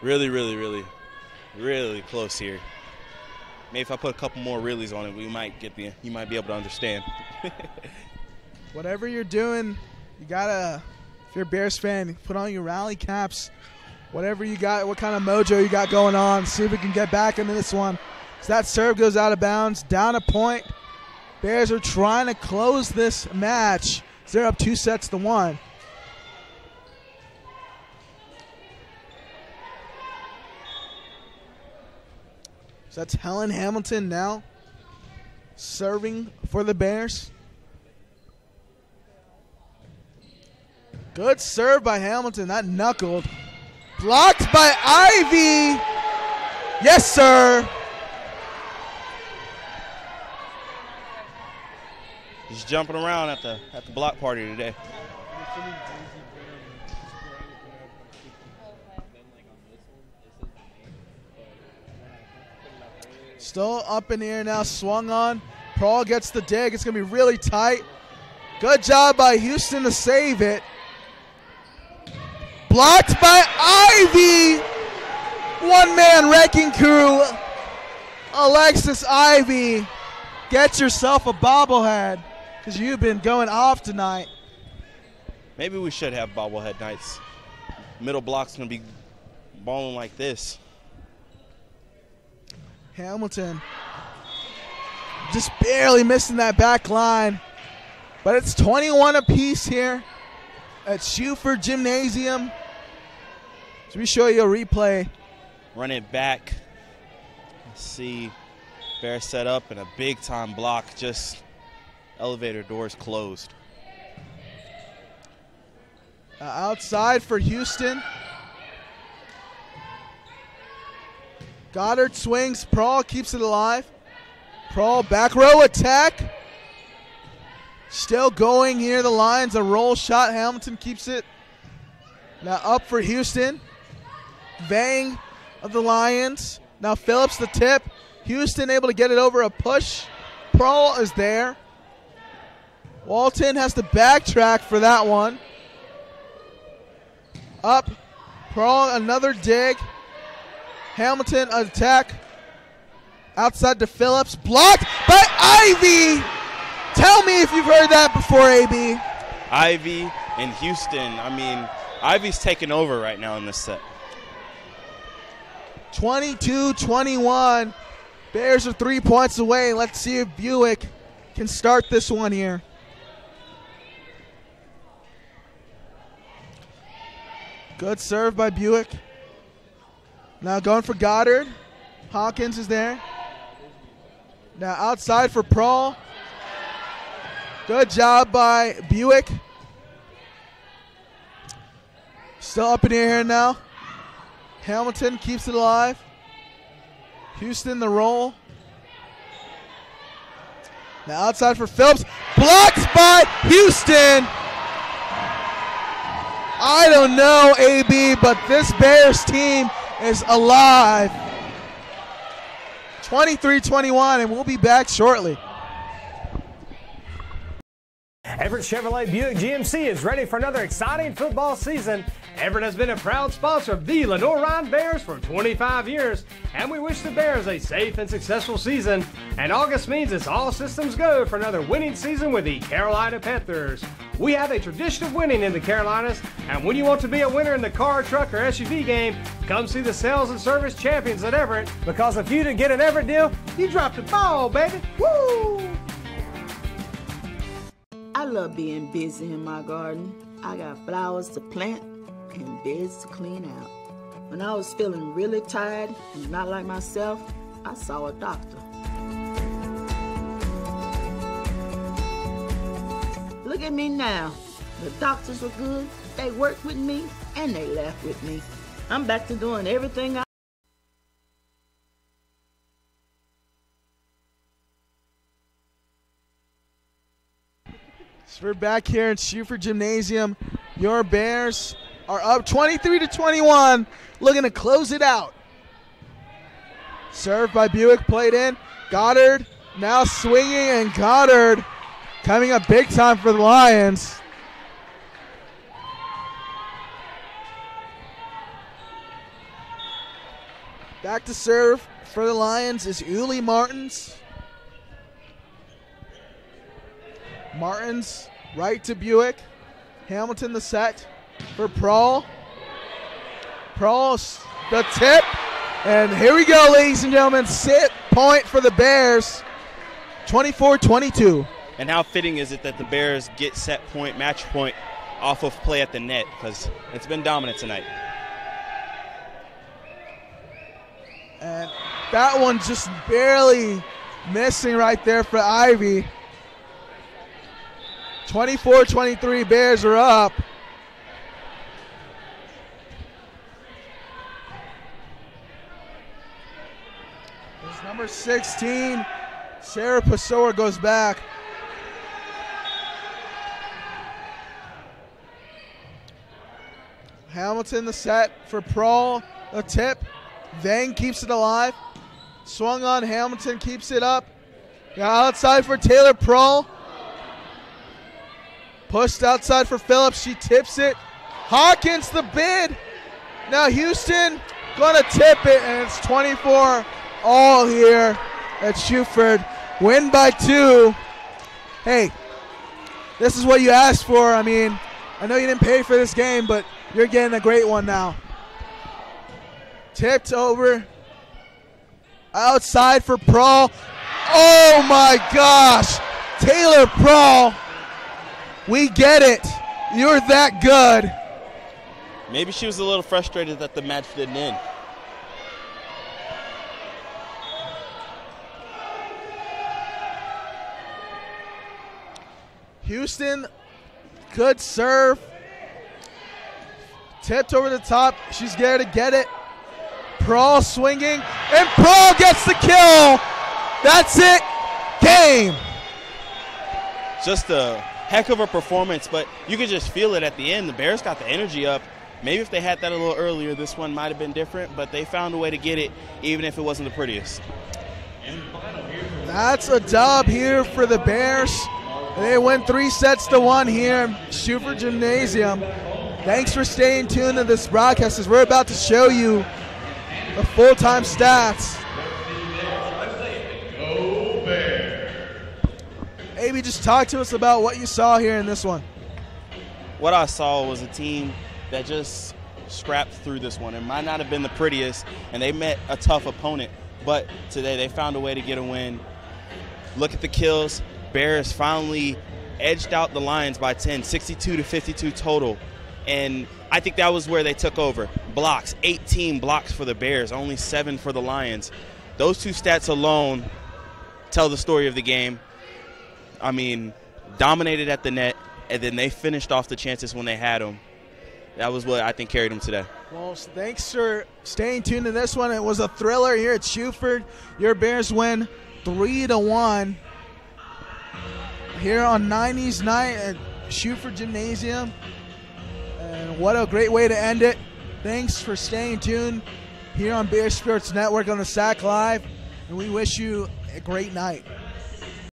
Really, really, really, really close here. Maybe if I put a couple more reallys on it, you might be able to understand. Whatever you're doing, you gotta, if you're a Bears fan, put on your rally caps. Whatever you got, what kind of mojo you got going on, see if we can get back into this one. So that serve goes out of bounds, down a point. Bears are trying to close this match. They're up 2-1. So that's Helen Hamilton now serving for the Bears. Good serve by Hamilton. That knuckled. Blocked by Ivy. Yes, sir. He's jumping around at the block party today. Still up in the air now, swung on. Prawl gets the dig. It's going to be really tight. Good job by Houston to save it. Blocked by Ivy. One-man wrecking crew. Alexis Ivy, get yourself a bobblehead because you've been going off tonight. Maybe we should have bobblehead nights. Middle block's going to be balling like this. Hamilton just barely missing that back line. But it's 21 apiece here at Schuford Gymnasium. So we show you a replay. Run it back. Let's see. Bear set up and a big time block. Just elevator doors closed. Outside for Houston. Goddard swings. Prawl keeps it alive. Prawl back row attack. Still going here. The Lions, a roll shot. Hamilton keeps it. Now up for Houston. Vang of the Lions. Now Phillips the tip. Houston able to get it over a push. Prawl is there. Walton has to backtrack for that one. Up. Prawl another dig. Hamilton attack. Outside to Phillips. Blocked by Ivy. Tell me if you've heard that before, AB. Ivy and Houston. I mean, Ivy's taking over right now in this set. 22-21. Bears are 3 points away. Let's see if Buick can start this one here. Good serve by Buick. Now going for Goddard. Hawkins is there. Now outside for Prawl. Good job by Buick. Still up in the air now. Hamilton keeps it alive. Houston the roll. Now outside for Phillips. Blocked by Houston. I don't know, AB, but this Bears team is alive. 23-21, and we'll be back shortly. Everett Chevrolet Buick GMC is ready for another exciting football season. Everett has been a proud sponsor of the Lenoir-Rhyne Bears for 25 years, and we wish the Bears a safe and successful season. And August means it's all systems go for another winning season with the Carolina Panthers. We have a tradition of winning in the Carolinas, and when you want to be a winner in the car, truck, or SUV game, come see the sales and service champions at Everett, because if you didn't get an Everett deal, you dropped the ball, baby. Woo! I love being busy in my garden. I got flowers to plant and beds to clean out. When I was feeling really tired and not like myself, I saw a doctor. Look at me now. The doctors were good, they worked with me, and they laughed with me. I'm back to doing everything So we're back here at Schuford Gymnasium. Your Bears are up 23-21, looking to close it out. Served by Buick, played in. Goddard now swinging, and Goddard coming up big time for the Lions. Back to serve for the Lions is Uli Martins. Martins right to Buick. Hamilton the set for Prahl. Prahl's the tip. And here we go, ladies and gentlemen. Set point for the Bears. 24-22. And how fitting is it that the Bears get set point, match point off of play at the net, because it's been dominant tonight. And that one just barely missing right there for Ivy. 24-23, Bears are up. It's number 16, Sarah Pessoa goes back. Hamilton the set for Prahl, a tip. Vang keeps it alive. Swung on, Hamilton keeps it up. Got outside for Taylor Prahl. Pushed outside for Phillips, she tips it. Hawkins the bid. Now Houston gonna tip it, and it's 24 all here at Schuford. Win by 2. Hey, this is what you asked for. I mean, I know you didn't pay for this game, but you're getting a great one now. Tipped over. Outside for Prahl. Oh my gosh. Taylor Prahl. We get it. You're that good. Maybe she was a little frustrated that the match didn't end. Houston, good serve. Tipped over the top. She's there to get it. Prahl swinging, and Prahl gets the kill. That's it. Game. Just a heck of a performance, but you could just feel it at the end. The Bears got the energy up. Maybe if they had that a little earlier, this one might have been different, but they found a way to get it, even if it wasn't the prettiest. That's a dub here for the Bears. They win 3-1 here in Schuford Gymnasium. Thanks for staying tuned to this broadcast as we're about to show you the full-time stats. Maybe just talk to us about what you saw here in this one. What I saw was a team that just scrapped through this one. It might not have been the prettiest, and they met a tough opponent, but today they found a way to get a win. Look at the kills. Bears finally edged out the Lions by 10, 62-52 total. And I think that was where they took over. Blocks, 18 blocks for the Bears, only 7 for the Lions. Those two stats alone tell the story of the game. I mean, dominated at the net, and then they finished off the chances when they had them. That was what I think carried them today. Well, thanks for staying tuned to this one. It was a thriller here at Schuford. Your Bears win 3-1 here on 90s night at Schuford Gymnasium. And what a great way to end it. Thanks for staying tuned here on Bears Sports Network on the SAC Live. And we wish you a great night.